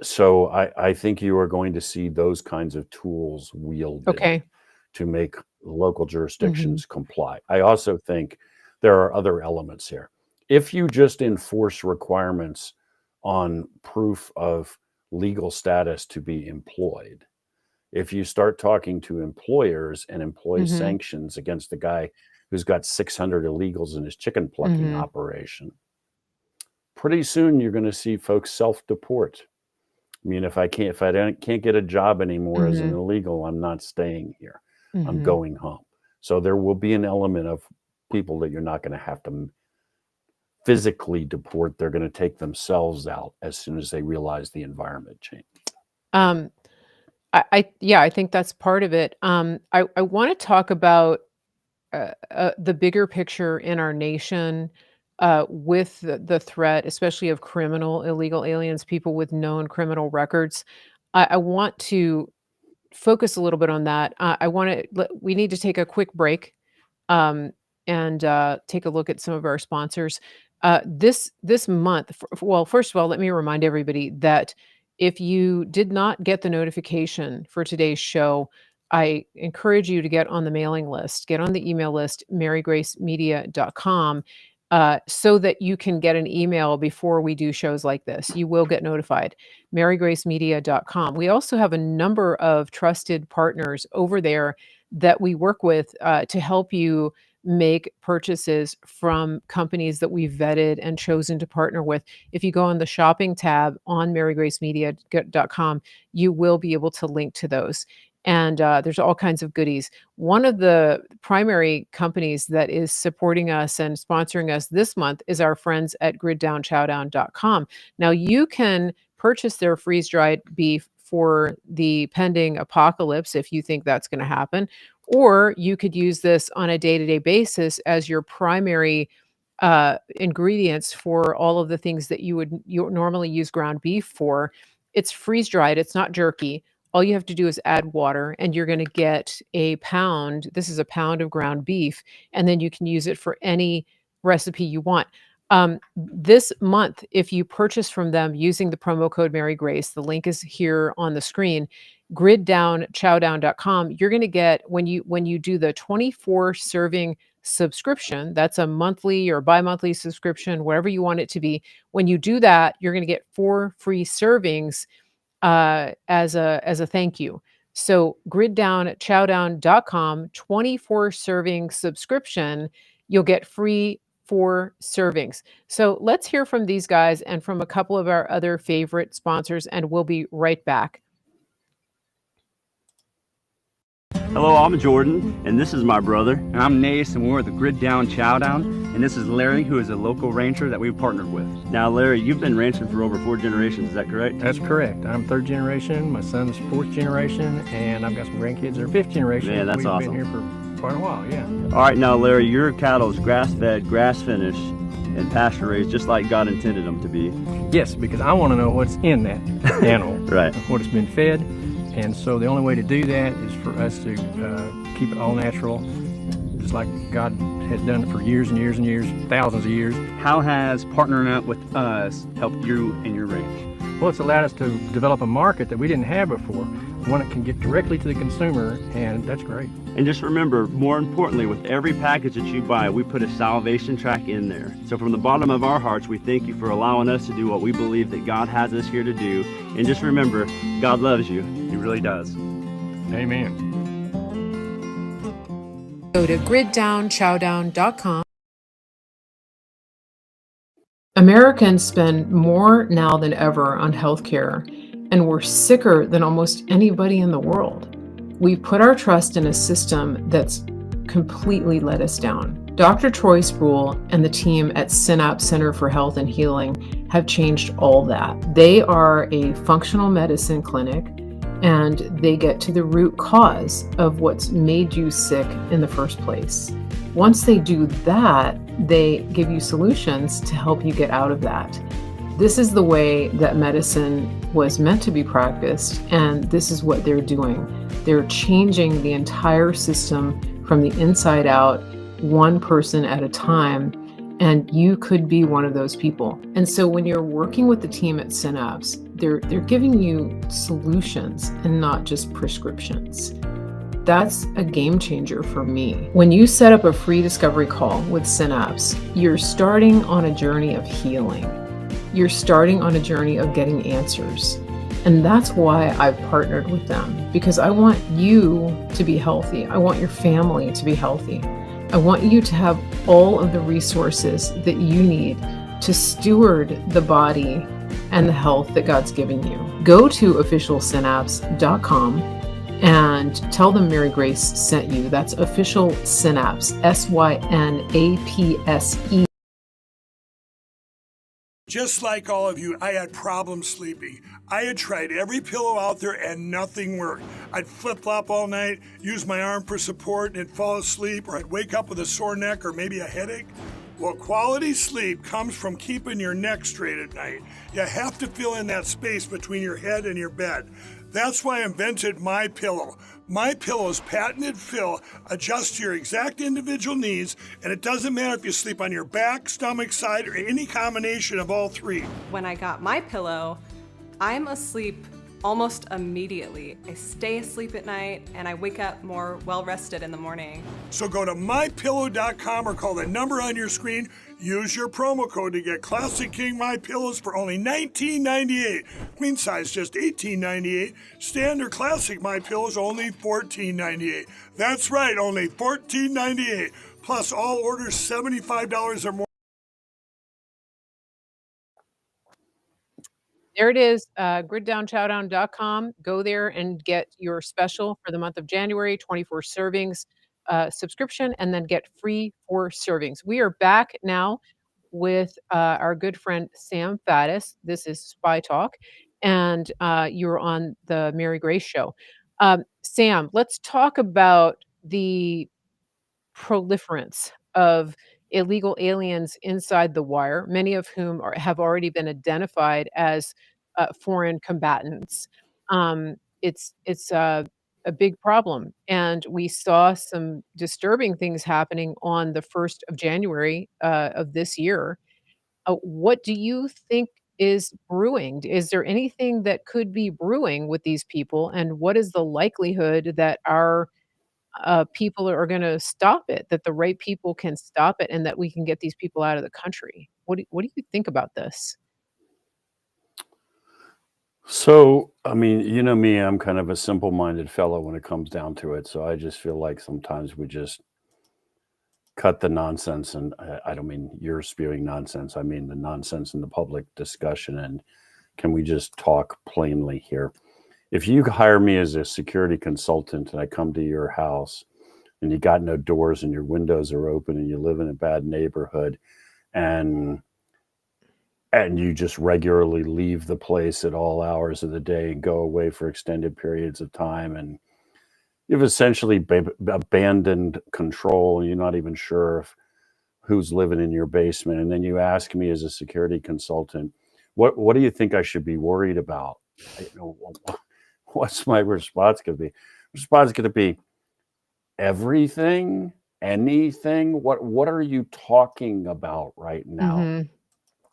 so I think you are going to see those kinds of tools wielded Okay. to make local Mhm. jurisdictions comply. I also think there are other elements here. If you just enforce requirements on proof of legal status to be employed, if you start talking to employers and employ Mhm. sanctions against the guy who's got 600 illegals in his chicken plucking Mhm. operation, pretty soon you're going to see folks self-deport. I mean, if I can't get a job anymore as an Mhm. illegal, I'm not staying here. I'm Mhm. going home. So there will be an element of people that you're not going to have to physically deport. They're going to take themselves out as soon as they realize the environment change. Um, yeah, I think that's part of it. I wanna talk about, the bigger picture in our nation, with the threat, especially of criminal illegal aliens, people with known criminal records. I want to focus a little bit on that. I wanna we need to take a quick break, um, and take a look at some of our sponsors. This month, well, first of all, let me remind everybody that if you did not get the notification for today's show, I encourage you to get on the mailing list, get on the email list, marygracemedia.com, so that you can get an email before we do shows like this. You will get notified. marygracemedia.com. We also have a number of trusted partners over there that we work with to help you make purchases from companies that we've vetted and chosen to partner with. If you go on the shopping tab on marygracemedia.com, you will be able to link to those. And there's all kinds of goodies. One of the primary companies that is supporting us and sponsoring us this month is our friends at griddownchowdown.com. Now, you can purchase their freeze dried beef for the pending apocalypse if you think that's going to happen, or you could use this on a day-to-day basis as your primary ingredients for all of the things that you normally use ground beef for. It's freeze dried, it's not jerky. All you have to do is add water, and you're going to get a pound. This is a pound of ground beef, and then you can use it for any recipe you want. This month, if you purchase from them using the promo code Mary Grace, the link is here on the screen, griddownchowdown.com, you're going to get, when you do the 24 serving subscription, that's a monthly or bi-monthly subscription, whatever you want it to be. When you do that, you're going to get 4 free servings as a thank you. So griddownchowdown.com, 24 serving subscription, you'll get free 4 servings. So let's hear from these guys and from a couple of our other favorite sponsors, and we'll be right back. Hello, I'm Jordan, and this is my brother. And I'm Nace, and we're at the Grid Down Chowdown. And this is Larry, who is a local rancher that we've partnered with. Now, Larry, you've been ranching for over 4 generations, is that correct? That's correct. I'm 3rd generation, my son's 4th generation, and I've got some grandkids that are 5th generation. Man, that's awesome. We've been here for quite a while, yeah. All right, now, Larry, your cattle is grass-fed, grass-finished, and pasture-raised, just like God intended them to be. Yes, because I want to know what's in that animal. Right. What it's been fed. And so the only way to do that is for us to keep it all natural, just like God has done it for years and years and years, thousands of years. How has partnering up with us helped you and your ranch? Well, it's allowed us to develop a market that we didn't have before, one that can get directly to the consumer, and that's great. And just remember, more importantly, with every package that you buy, we put a salvation track in there. So from the bottom of our hearts, we thank you for allowing us to do what we believe that God has us here to do. And just remember, God loves you. He really does. Amen. Go to griddownchowdown.com. Americans spend more now than ever on healthcare, and we're sicker than almost anybody in the world. We've put our trust in a system that's completely let us down. Dr. Troy Sproul and the team at Synapse Center for Health and Healing have changed all that. They are a functional medicine clinic, and they get to the root cause of what's made you sick in the first place. Once they do that, they give you solutions to help you get out of that. This is the way that medicine was meant to be practiced, and this is what they're doing. They're changing the entire system from the inside out, one person at a time, and you could be one of those people. And so when you're working with the team at Synapse, they're giving you solutions and not just prescriptions. That's a game changer for me. When you set up a free discovery call with Synapse, you're starting on a journey of healing. You're starting on a journey of getting answers. And that's why I've partnered with them, because I want you to be healthy. I want your family to be healthy. I want you to have all of the resources that you need to steward the body and the health that God's given you. Go to officialsynapse.com and tell them Mary Grace sent you. That's Official Synapse, SYNAPSE. Just like all of you, I had problems sleeping. I had tried every pillow out there and nothing worked. I'd flip-flop all night, use my arm for support, and fall asleep, or I'd wake up with a sore neck or maybe a headache. Well, quality sleep comes from keeping your neck straight at night. You have to fill in that space between your head and your bed. That's why I invented My Pillow. My Pillow's patented fill adjusts to your exact individual needs, and it doesn't matter if you sleep on your back, stomach, side, or any combination of all three. When I got My Pillow, I'm asleep almost immediately. I stay asleep at night, and I wake up more well-rested in the morning. So go to mypillow.com or call the number on your screen. Use your promo code to get Classic King My Pillows for only $19.98. Queen size just $18.98. Standard Classic My Pillows only $14.98. That's right, only $14.98. Plus all orders $75 or more. There it is, griddownchowdown.com. Go there and get your special for the month of January, 24 servings subscription, and then get free 4 servings. We are back now with our good friend Sam Faddis. This is SpyTalk, and you're on the Mary Grace Show. Sam, let's talk about the proliferance of illegal aliens inside the wire, many of whom have already been identified as foreign combatants. It's a big problem, and we saw some disturbing things happening on the 1st of January, of this year. What do you think is brewing? Is there anything that could be brewing with these people, and what is the likelihood that our, people are gonna stop it, that the right people can stop it, and that we can get these people out of the country? What do you think about this? So, I mean, you know me, I'm kind of a simple-minded fellow when it comes down to it. So I just feel like sometimes we just cut the nonsense. And I don't mean you're spewing nonsense. I mean the nonsense in the public discussion. And can we just talk plainly here? If you hire me as a security consultant and I come to your house and you got no doors and your windows are open and you live in a bad neighborhood and you just regularly leave the place at all hours of the day and go away for extended periods of time, and you've essentially abandoned control. You're not even sure if who's living in your basement, and then you ask me as a security consultant, what do you think I should be worried about? What's my response going to be? Response going to be everything, anything. What are you talking about right now? Mhm.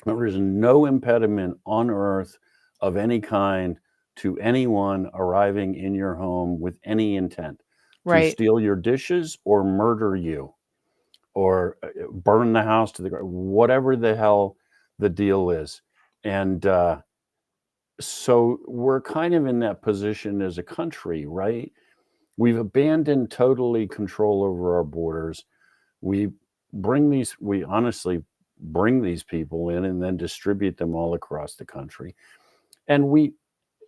There is no impediment on earth of any kind to anyone arriving in your home with any intent to Right. steal your dishes or murder you or burn the house to the ground, whatever the hell the deal is. And so we're kind of in that position as a country, right? We've abandoned totally control over our borders. We we honestly bring these people in and then distribute them all across the country. And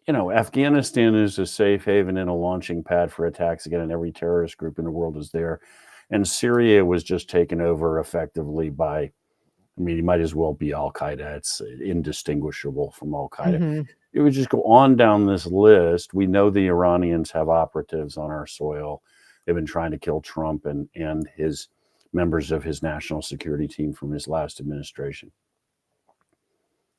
Afghanistan is a safe haven and a launching pad for attacks again, and every terrorist group in the world is there. And Syria was just taken over effectively by, I mean, you might as well be Al Qaeda. It's indistinguishable from Al Qaeda. Mhm. It would just go on down this list. We know the Iranians have operatives on our soil. They've been trying to kill Trump and his members of his national security team from his last administration.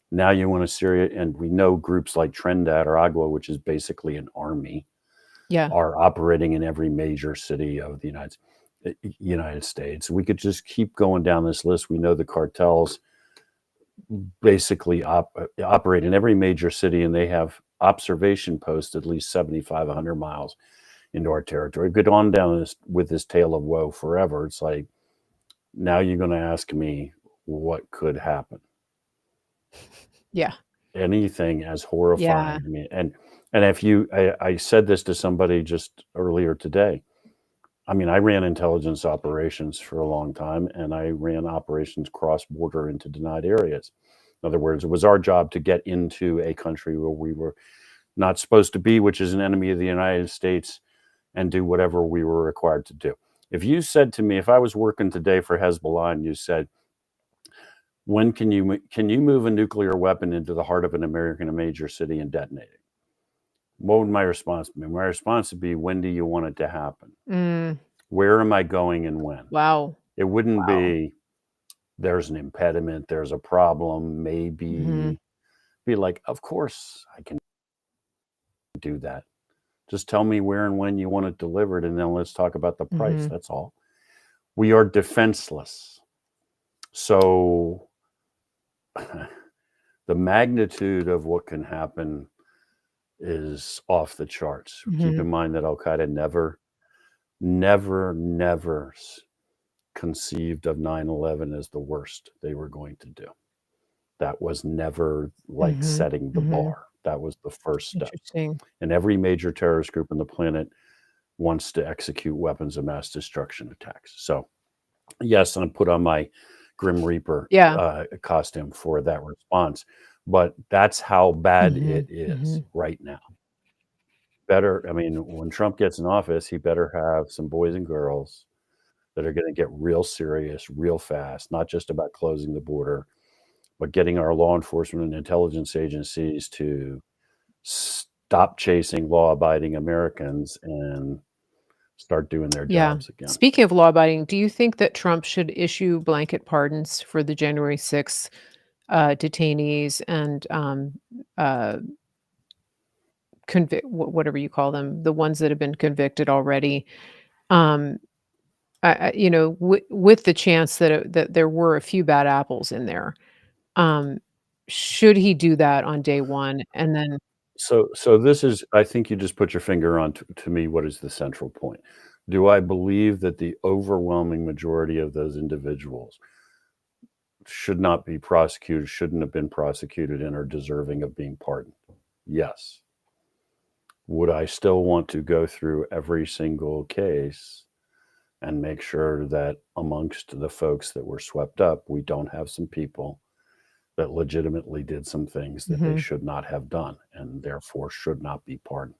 Now you want to Syria, and we know groups like Trendat or Agua, which is basically an army, Yeah. are operating in every major city of the United States. We could just keep going down this list. We know the cartels basically operate in every major city, and they have observation posts at least 75, 100 miles into our territory. Go on down this with this tale of woe forever. It's like, now you're going to ask me what could happen. Yeah. Anything as Yeah. horrifying. I mean, and if I said this to somebody just earlier today. I mean, I ran intelligence operations for a long time, and I ran operations cross-border into denied areas. In other words, it was our job to get into a country where we were not supposed to be, which is an enemy of the United States, and do whatever we were required to do. If you said to me, if I was working today for Hezbollah and you said, when can you move a nuclear weapon into the heart of an American major city and detonate it? What would my response be? My response would be, when do you want it to happen? Mm. Where am I going and when? Wow. It wouldn't be, there's an impediment, there's a problem, maybe. Mhm. Be like, of course I can do that. Just tell me where and when you want it delivered, and then let's talk about the price. Mhm. That's all. We are defenseless. So the magnitude of what can happen is off the charts. Keep Mhm. in mind that Al Qaeda never conceived of 9/11 as the worst they were going to do. That was never like Mhm. setting the Mhm. bar. That was the first step. Interesting. And every major terrorist group on the planet wants to execute weapons of mass destruction attacks. So, yes, and I put on my Grim Reaper Yeah. costume for that response. But that's how bad it Mhm. is Mhm. right now. Better, I mean, when Trump gets in office, he better have some boys and girls that are going to get real serious, real fast, not just about closing the border, but getting our law enforcement and intelligence agencies to stop chasing law-abiding Americans and start doing their Yeah. jobs again. Speaking of law abiding, do you think that Trump should issue blanket pardons for the January 6th detainees and uh, whatever you call them, the ones that have been convicted already. Um, with the chance that there were a few bad apples in there. Um, should he do that on day one? And then, So this is, I think you just put your finger on to me what is the central point. Do I believe that the overwhelming majority of those individuals should not be prosecuted, shouldn't have been prosecuted, and are deserving of being pardoned? Yes. Would I still want to go through every single case and make sure that amongst the folks that were swept up, we don't have some people that legitimately did some things that they mhm, should not have done and therefore should not be pardoned?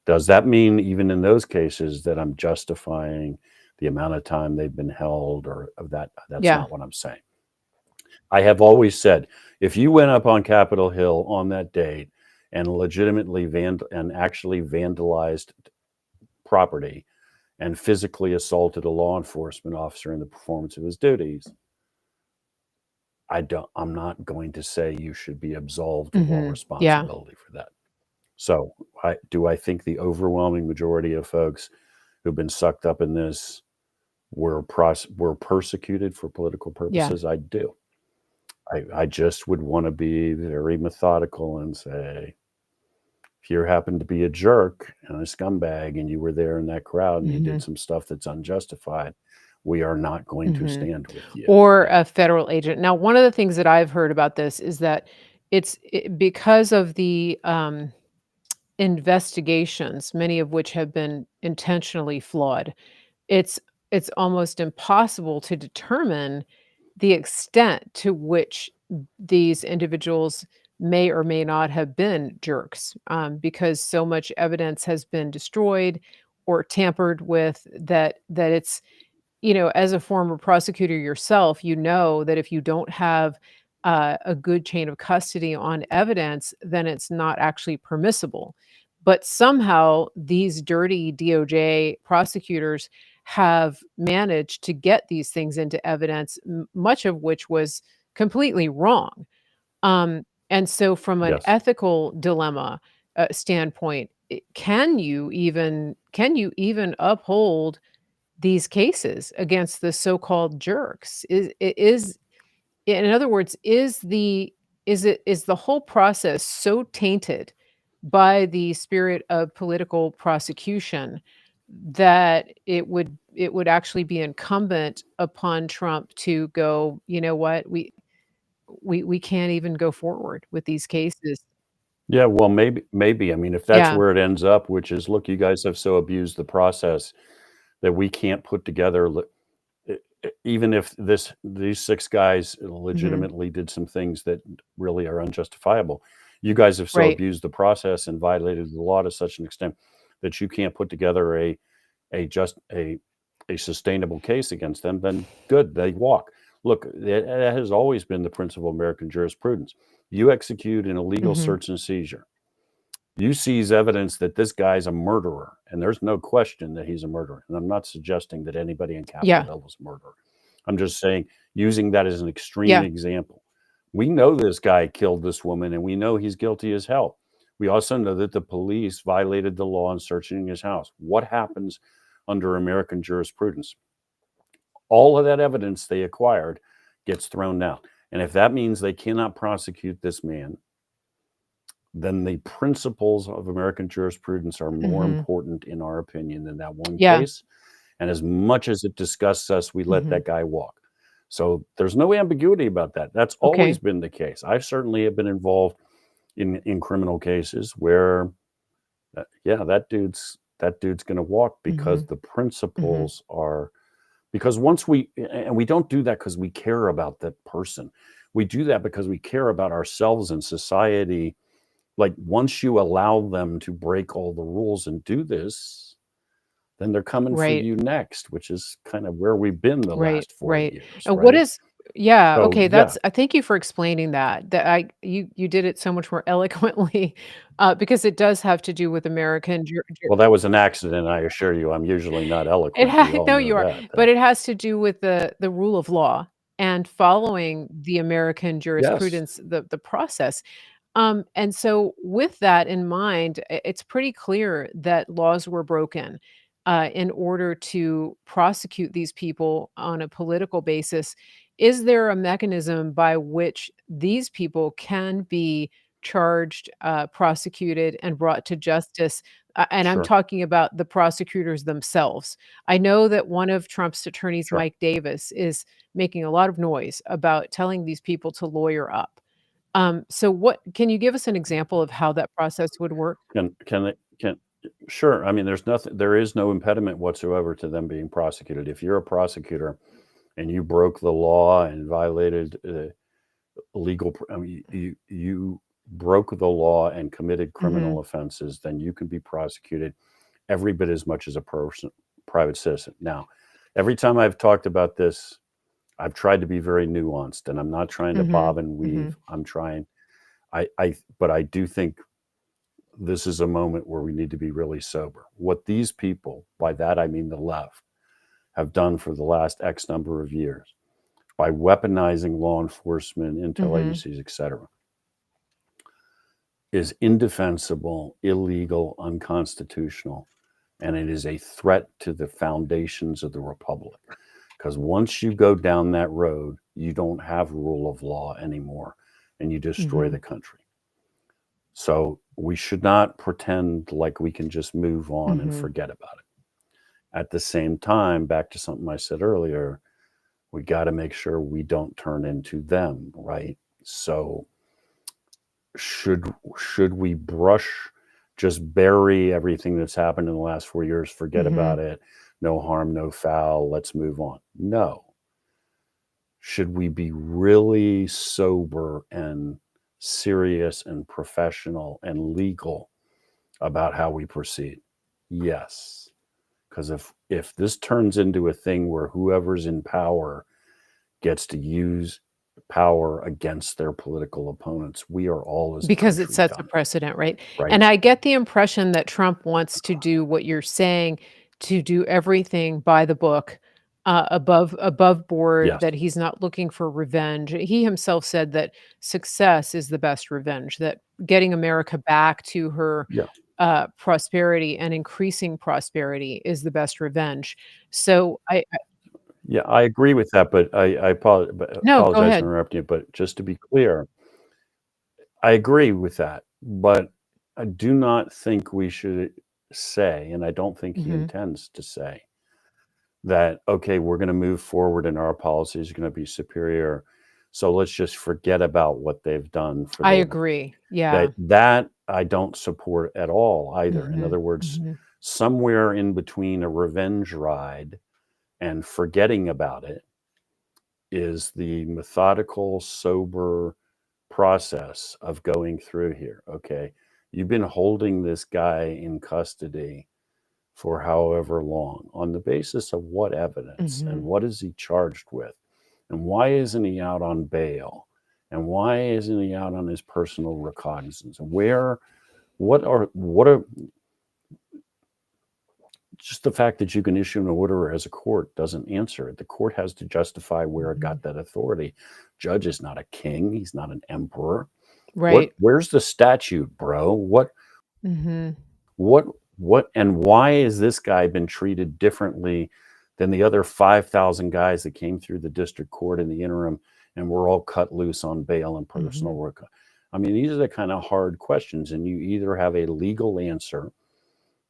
Does that mean even in those cases that I'm justifying the amount of time they've been held or of that? That's yeah, not what I'm saying. I have always said, if you went up on Capitol Hill on that date and legitimately actually vandalized property and physically assaulted a law enforcement officer in the performance of his duties, I'm not going to say you should be absolved of all mhm, yeah, responsibility for that. So I think the overwhelming majority of folks who've been sucked up in this were persecuted for political yeah, purposes? I do. I just would want to be very methodical and say, if you happen to be a jerk and a scumbag and you were there in that crowd and you mhm, did some stuff that's unjustified, we are not going to mhm. stand with you. Or a federal agent. Now, one of the things that I've heard about this is that because of the investigations, many of which have been intentionally flawed. It's it's almost impossible to determine the extent to which these individuals may or may not have been jerks, because so much evidence has been destroyed or tampered with that it's as a former prosecutor yourself, you know that if you don't have a good chain of custody on evidence, then it's not actually permissible. But somehow these dirty DOJ prosecutors have managed to get these things into evidence, much of which was completely wrong. And so, from an Yes. ethical dilemma standpoint, can you even uphold these cases against the so-called jerks? In other words, is the whole process so tainted by the spirit of political prosecution that it would actually be incumbent upon Trump to go, "You know what? We can't even go forward with these cases." Yeah, well, maybe. I mean, if that's Yeah. where it ends up, which is, look, you guys have so abused the process that we can't put together even if these 6 guys Mhm. legitimately did some things that really are unjustifiable. You guys have so Right. abused the process and violated the law to such an extent that you can't put together a just a sustainable case against them, then good, they walk. Look, that has always been the principle of American jurisprudence. You execute an illegal Mhm. search and seizure. You seize evidence that this guy's a murderer, and there's no question that he's a murderer. And I'm not suggesting that anybody in Capitol Yeah. Hill was a murderer. I'm just saying, using that as an extreme Yeah. example. We know this guy killed this woman, and we know he's guilty as hell. We also know that the police violated the law in searching his house. What happens under American jurisprudence? All of that evidence they acquired gets thrown out. And if that means they cannot prosecute this man, then the principles of American jurisprudence are more Mhm. important, in our opinion, than that one Yeah. case. And as much as it disgusts us, we let Mhm. that guy walk. So there's no ambiguity about that. That's always Okay. been the case. I certainly have been involved in criminal cases where, yeah, that dude's going to walk because Mhm. the Mhm. principles are, because once we don't do that because we care about that person. We do that because we care about ourselves and society. Like, once you allow them to break all the rules and do this, then they're coming for Right. you next, which is kind of where we've been the Right, last 4 right. years, And what right? is yeah, So, okay, yeah. thank you for explaining that. You did it so much more eloquently, because it does have to do with American Well, that was an accident, I assure you. I'm usually not it eloquent. ha We all no, know you are, that. but it has to do with the rule of law and following the American Yes. jurisprudence, the process. And so with that in mind, it's pretty clear that laws were broken in order to prosecute these people on a political basis. Is there a mechanism by which these people can be charged, prosecuted, and brought to justice? And I'm Sure, talking about the prosecutors themselves. I know that one of Trump's attorneys, sure. Mike Davis, is making a lot of noise about telling these people to lawyer up. So what can you give us an example of how that process would work? Can they can Sure. I mean, there is no impediment whatsoever to them being prosecuted. If you're a prosecutor and you broke the law and violated I mean, you broke the law and committed Mhm, criminal offenses, then you can be prosecuted every bit as much as a private citizen. Now, every time I've talked about this, I've tried to be very nuanced, and I'm not trying to mhm, bob and mhm, weave. But I do think this is a moment where we need to be really sober. What these people, by that I mean the left, have done for the last X number of years by weaponizing law enforcement, intel mhm. agencies, etc., is indefensible, illegal, unconstitutional, and it is a threat to the foundations of the republic. Because once you go down that road, you don't have rule of law anymore, and you destroy Mhm, the country. So we should not pretend like we can just move on and mhm. forget about it. At the same time, back to something I said earlier, we got to make sure we don't turn into them, right? So should we just bury everything that's happened in the last 4 years, forget Mhm. about it, no harm, no foul, let's move on? No. Should we be really sober and serious and professional and legal about how we proceed? Yes. Because if this turns into a thing where whoever's in power gets to use power against their political opponents, we are all as a Because it country sets a done, precedent, right? right? And I get the impression that Trump wants to do what you're saying, to do everything by the book, above board, Yes. that he's not looking for revenge. He himself said that success is the best revenge, that getting America back to her, Yeah. prosperity and increasing prosperity is the best revenge. So I Yeah, I agree with that, but No, go apologize for ahead. interrupting you. But just to be clear, I agree with that, but I do not think we should say, and I don't think he Mhm. intends to say, that, okay, we're going to move forward and our policy is going to be superior. So let's just forget about what they've done for I the agree. Yeah. that I don't support at all either. In Mhm. other words, Mhm. somewhere in between a revenge ride and forgetting about it is the methodical, sober process of going through here. Okay, you've been holding this guy in custody for however long on the basis of what evidence and Mhm. what is he charged with and why isn't he out on bail and why isn't he out on his personal recognizance, what are just the fact that you can issue an order as a court doesn't answer it. The court has to justify where it Mhm. got that authority. Judge is not a king, he's not an emperor. Right. Where's the statute, bro? Mhm. What and why has this guy been treated differently than the other 5,000 guys that came through the district court in the interim and were all cut loose on bail and personal Mhm. work? I mean, these are the kind of hard questions, and you either have a legal answer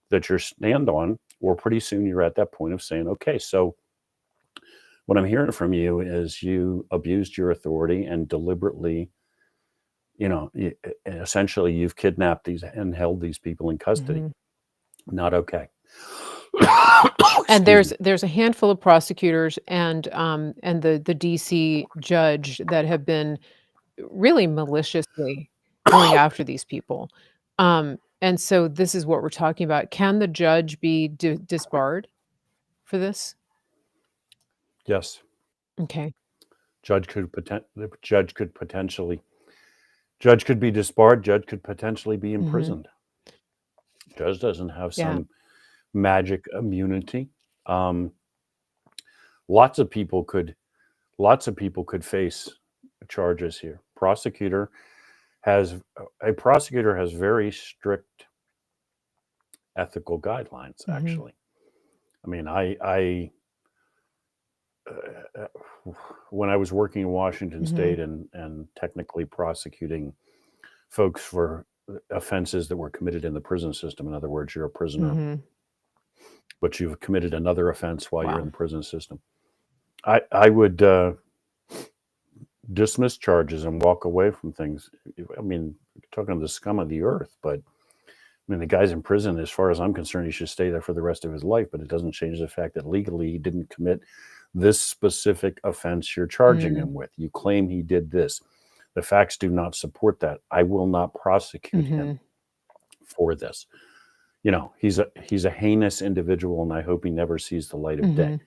that you stand on, or pretty soon you're at that point of saying, okay, so what I'm hearing from you is you abused your authority and deliberately, essentially you've kidnapped these and held these people in custody. Mhm. Not okay. And Excuse me. there's a handful of prosecutors and the DC judge that have been really maliciously going after these people. And so this is what we're talking about. Can the judge be disbarred for this? Yes, Okay. the judge could potentially judge could be disbarred. Judge could potentially be Mhm. imprisoned. Judge doesn't have Yeah. some magic immunity. Um, lots of people could face charges here. Prosecutor a prosecutor has very strict ethical guidelines. Actually, I mean, uh, when I was working in Washington State and technically prosecuting folks for offenses that were committed in the prison system. In other words, you're a prisoner, but you've committed another offense while you're in Wow. the prison system. I would dismiss charges and walk away from things. I mean, talking to the scum of the earth, but I mean, the guy's in prison. As far as I'm concerned, he should stay there for the rest of his life. But it doesn't change the fact that legally he didn't commit this specific offense you're charging him with. You claim he did this. The facts do not support that. I will not prosecute him for this. You know, he's a heinous individual, and I hope he never sees the light of day.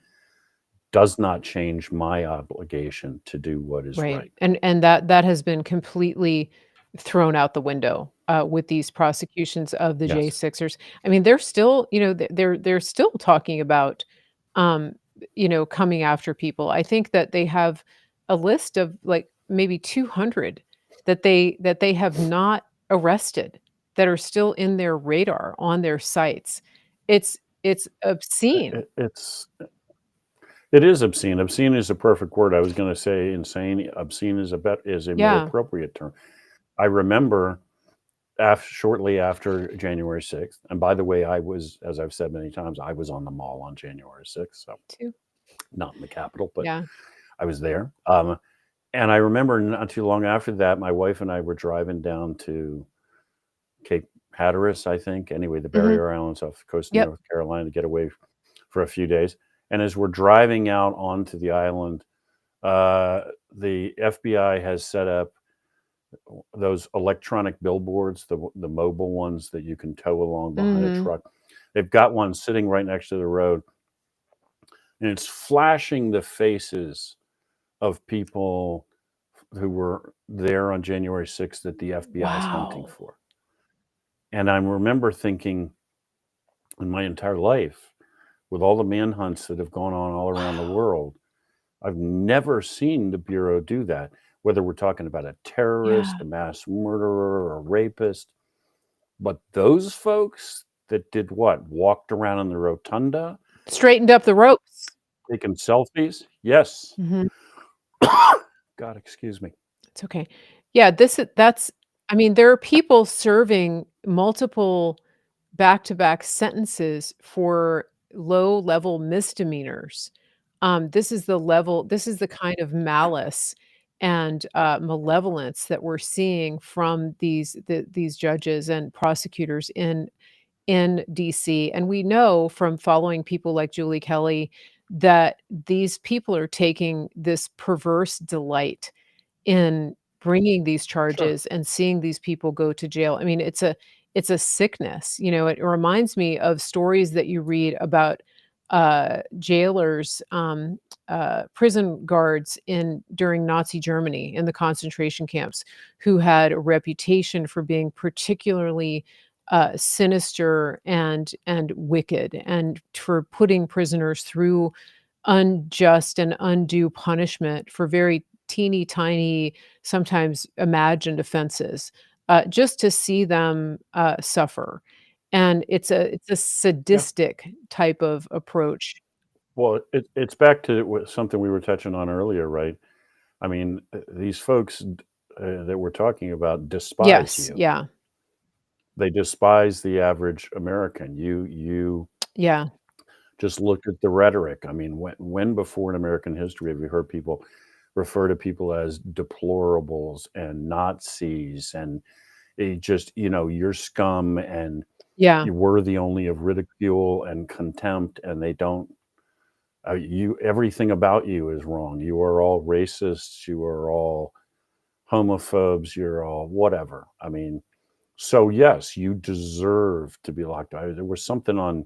Does not change my obligation to do what is right. And that has been completely thrown out the window with these prosecutions of the Yes. J6ers. I mean, they're still, you know, they're still talking about, um, you know, coming after people. I think that they have a list of like maybe 200 that they have not arrested, that are still in their radar on their sites. It's obscene. It is obscene. Obscene is a perfect word. I was going to say insane. Obscene is a more Yeah. appropriate term. I remember shortly after January 6th, and by the way, I was, as I've said many times, I was on the mall on January 6th, so Too. not in the Capitol, but Yeah. I was there. And I remember not too long after that, my wife and I were driving down to Cape Hatteras, I think. Anyway, the Barrier Islands off the coast of Yep. North Carolina to get away for a few days. And as we're driving out onto the island, the FBI has set up those electronic billboards, the mobile ones that you can tow along behind a truck. They've got one sitting right next to the road, and it's flashing the faces of people who were there on January 6th that the FBI is hunting Wow. for. And I remember thinking, in my entire life, with all the manhunts that have gone on all around the world, I've never seen the Bureau do that, whether we're talking about a terrorist, Yeah. a mass murderer, a rapist. But those folks that did what? Walked around in the rotunda, Straightened up the ropes. taking selfies? Yes. God, excuse me. It's okay. Yeah, that's I mean, there are people serving multiple back-to-back sentences for low-level misdemeanors. This is the kind of malice and, malevolence that we're seeing from these judges and prosecutors in DC, and we know from following people like Julie Kelly that these people are taking this perverse delight in bringing these Sure. charges and seeing these people go to jail. I mean, it's a sickness, you know, it reminds me of stories that you read about, jailers, prison guards during Nazi Germany in the concentration camps who had a reputation for being particularly, sinister and wicked, and for putting prisoners through unjust and undue punishment for very teeny tiny, sometimes imagined offenses, just to see them, suffer. And it's a Yeah. sadistic type of approach. Well, it's back to something we were touching on earlier, right? I mean, these folks that we're talking about despise Yes, you. yeah, They despise the average American. You yeah, just look at the rhetoric. I mean, when before in American history have you heard people refer to people as deplorables and Nazis and just, you know, you're scum and yeah, you're worthy only of ridicule and contempt, and they don't. Everything about you is wrong. You are all racists. You are all homophobes. You're all whatever. I mean, so yes, you deserve to be locked up. There was something on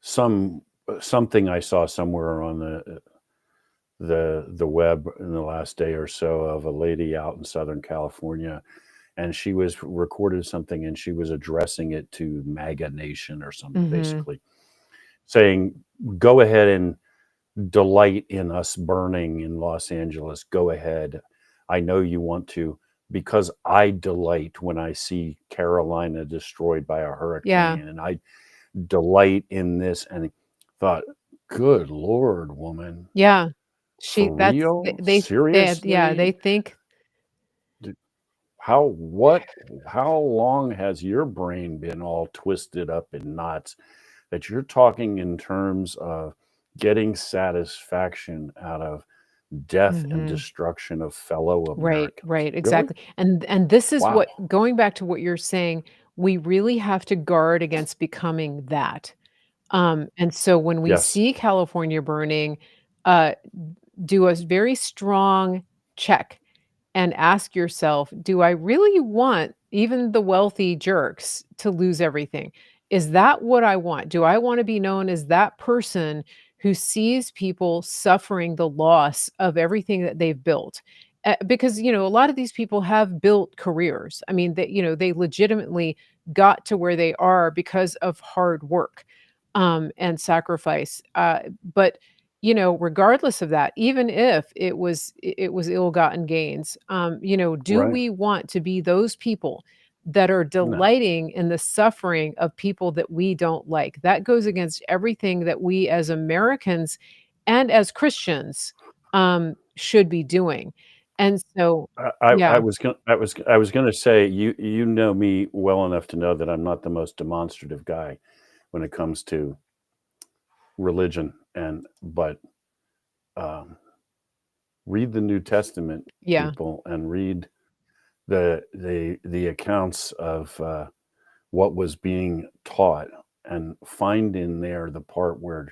something I saw somewhere on the web in the last day or so of a lady out in Southern California, and she was recorded something and she was addressing it to MAGA Nation or something, basically saying, "Go ahead and delight in us burning in Los Angeles. Go ahead. I know you want to, because I delight when I see Carolina destroyed by a Yeah. hurricane, and I delight in this. And thought, good Lord, woman, Yeah. for They real? yeah, they Seriously? think D- how long has your brain been all twisted up in knots that you're talking in terms of getting satisfaction out of death and Mhm. destruction of fellow Right, Americans? right, Really? exactly. And this is Wow. what going back to what you're saying, we really have to guard against becoming that. And so when we Yes. see California burning, uh, do a very strong check and ask yourself, do I really want even the wealthy jerks to lose everything? Is that what I want? Do I want to be known as that person who sees people suffering the loss of everything that they've built? Because a lot of these people have built careers. I mean, they legitimately got to where they are because of hard work and sacrifice. But regardless of that, even if it was ill-gotten gains, do Right. we want to be those people that are No. delighting in the suffering of people that we don't like? That goes against everything that we as Americans and as Christians should be doing. And so, I yeah. was going I was going to say, you know me well enough to know that I'm not the most demonstrative guy when it comes to religion, but um, read the New Testament, Yeah. people, and read the accounts of what was being taught, and find in there the part where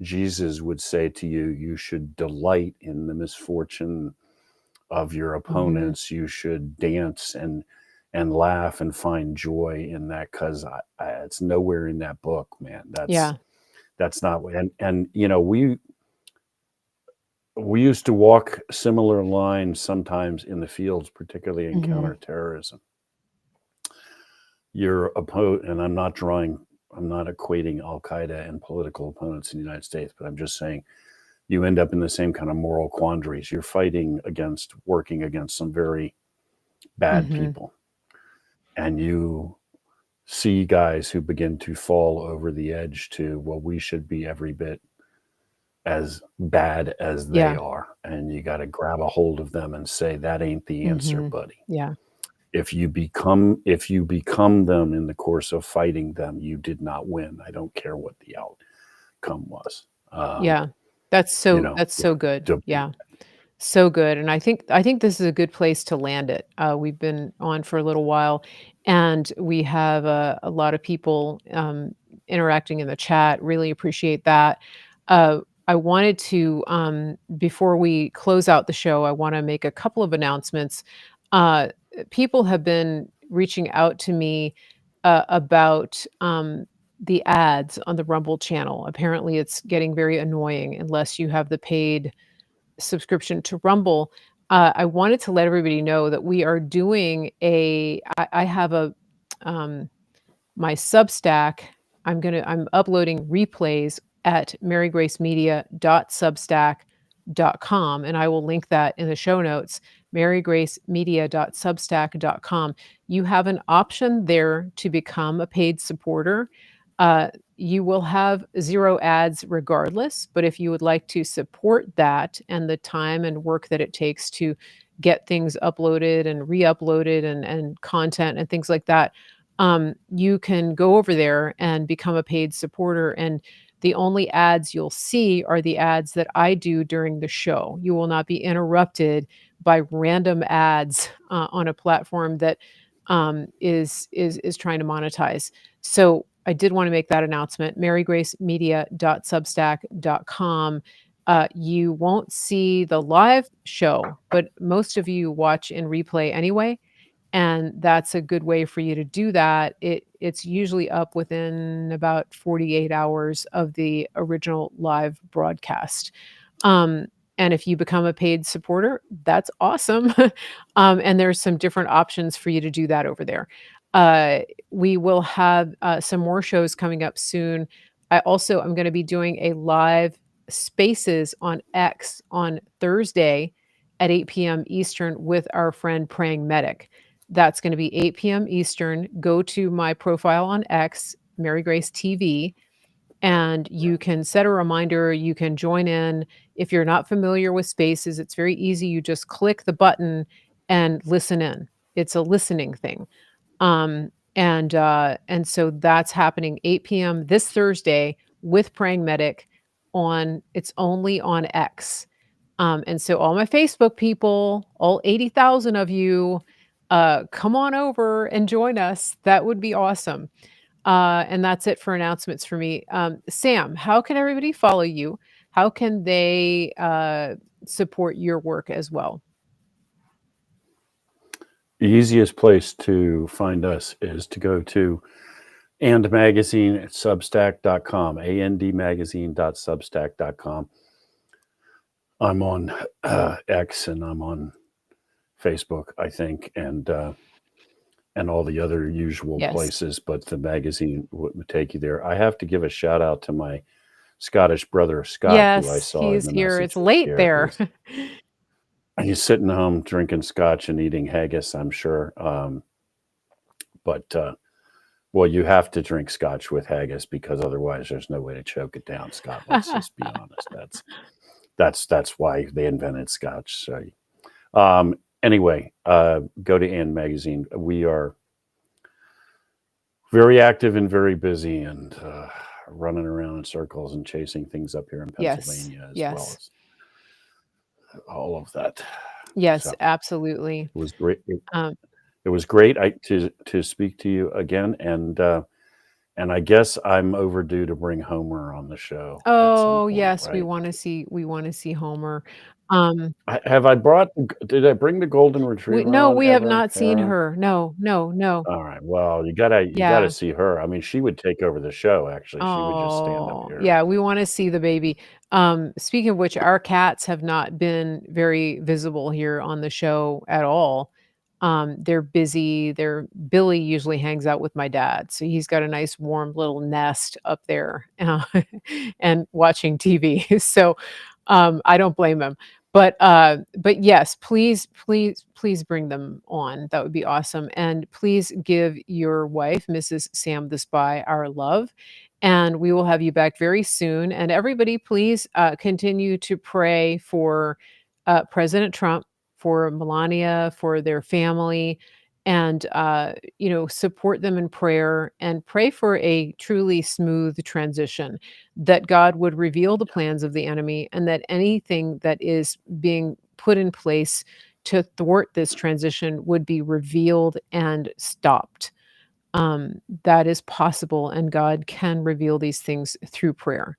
Jesus would say to you, you should delight in the misfortune of your Mhm. opponents. You should dance and laugh and find joy in that, because it's nowhere in that book, man. Yeah. That's not. And we used to walk similar lines sometimes in the fields, particularly in Mhm. counterterrorism. And I'm not equating Al Qaeda and political opponents in the United States, but I'm just saying you end up in the same kind of moral quandaries. You're working against some very bad Mhm. people, and you see guys who begin to fall over the edge to, well, we should be every bit as bad as they Yeah. are, and you got to grab a hold of them and say, that ain't the answer, Mhm. buddy. Yeah. If you become them in the course of fighting them, you did not win. I don't care what the outcome was. Yeah. That's Yeah, so good. Yeah. So good, and I think this is a good place to land it. We've been on for a little while, and we have a lot of people interacting in the chat. Really appreciate that. I wanted to, before we close out the show, I want to make a couple of announcements. Uh, People have been reaching out to me about the ads on the Rumble channel. Apparently, it's getting very annoying unless you have the paid subscription to Rumble. I wanted to let everybody know that we are doing I have um, my Substack. I'm uploading replays at marygracemedia.substack.com, and I will link that in the show notes. marygracemedia.substack.com. You have an option there to become a paid supporter. Uh, you will have 0 ads regardless, but if you would like to support that and the time and work that it takes to get things uploaded and re-uploaded and content and things like that, you can go over there and become a paid supporter. And the only ads you'll see are the ads that I do during the show. You will not be interrupted by random ads on a platform that is trying to monetize. So I did want to make that announcement. marygracemedia.substack.com. You won't see the live show, but most of you watch in replay anyway, and that's a good way for you to do that. It's usually up within about 48 hours of the original live broadcast. Um, and if you become a paid supporter, that's awesome. And there's some different options for you to do that over there. Uh, we will have some more shows coming up soon. I'm going to be doing a live Spaces on X on Thursday at 8 p.m. Eastern with our friend Praying Medic. That's going to be 8 p.m. Eastern. Go to my profile on X, Mary Grace TV, and you can set a reminder. You can join in. If you're not familiar with Spaces, it's very easy. You just click the button and listen in. It's a listening thing. And so that's happening 8 p.m. this Thursday with Praying Medic on it's only on X. And so all my Facebook people, all 80,000 of you, come on over and join us. That would be awesome. And that's it for announcements for me. Sam, how can everybody follow you? How can they support your work as well? The easiest place to find us is to go to And Magazine at substack.com, andmagazine.substack.com. I'm on X and I'm on Facebook, I think, and all the other usual Yes. places, but the magazine would take you there. I have to give a shout out to my Scottish brother, Scott, who I Yes, saw in he's the here. message It's late here. there. He's sitting home drinking scotch and eating haggis, I'm sure. Well, you have to drink scotch with haggis because otherwise there's no way to choke it down, Scott. Let's just be honest. That's why they invented scotch. So, anyway, go to And Magazine. We are very active and very busy and running around in circles and chasing things up here in Pennsylvania as well as all of that. Yes, So, absolutely. it was great. Um, It was great to speak to you again, and I guess I'm overdue to bring Homer on the show at some oh point, yes, we right? want to see Homer. Have I brought? Did I bring the golden retriever No, on we have ever, not seen Aaron? her. No. All right. Well, you gotta Yeah. see her. I mean, she would take over the show. Actually, she would just stand up Oh, here. yeah, we want to see the baby. Speaking of which, our cats have not been very visible here on the show at all. They're busy. Billy usually hangs out with my dad, so he's got a nice warm little nest up there and watching TV. So I don't blame him. But yes, please bring them on. That would be awesome. And please give your wife, Mrs. Sam the Spy, our love. And we will have you back very soon. And everybody, please continue to pray for President Trump, for Melania, for their family, and support them in prayer and pray for a truly smooth transition, that God would reveal the plans of the enemy and that anything that is being put in place to thwart this transition would be revealed and stopped. That is possible, and God can reveal these things through prayer.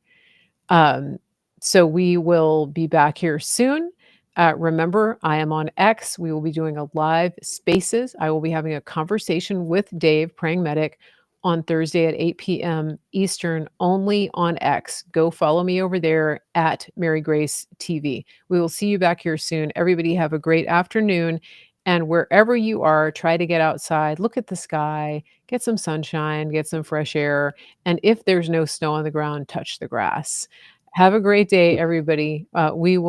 So we will be back here soon. Remember, I am on X. We will be doing a live Spaces. I will be having a conversation with Dave, Praying Medic, on Thursday at 8 p.m. Eastern, only on X. Go follow me over there at Mary Grace TV. We will see you back here soon. Everybody have a great afternoon. And wherever you are, try to get outside, look at the sky, get some sunshine, get some fresh air. And if there's no snow on the ground, touch the grass. Have a great day, everybody. We will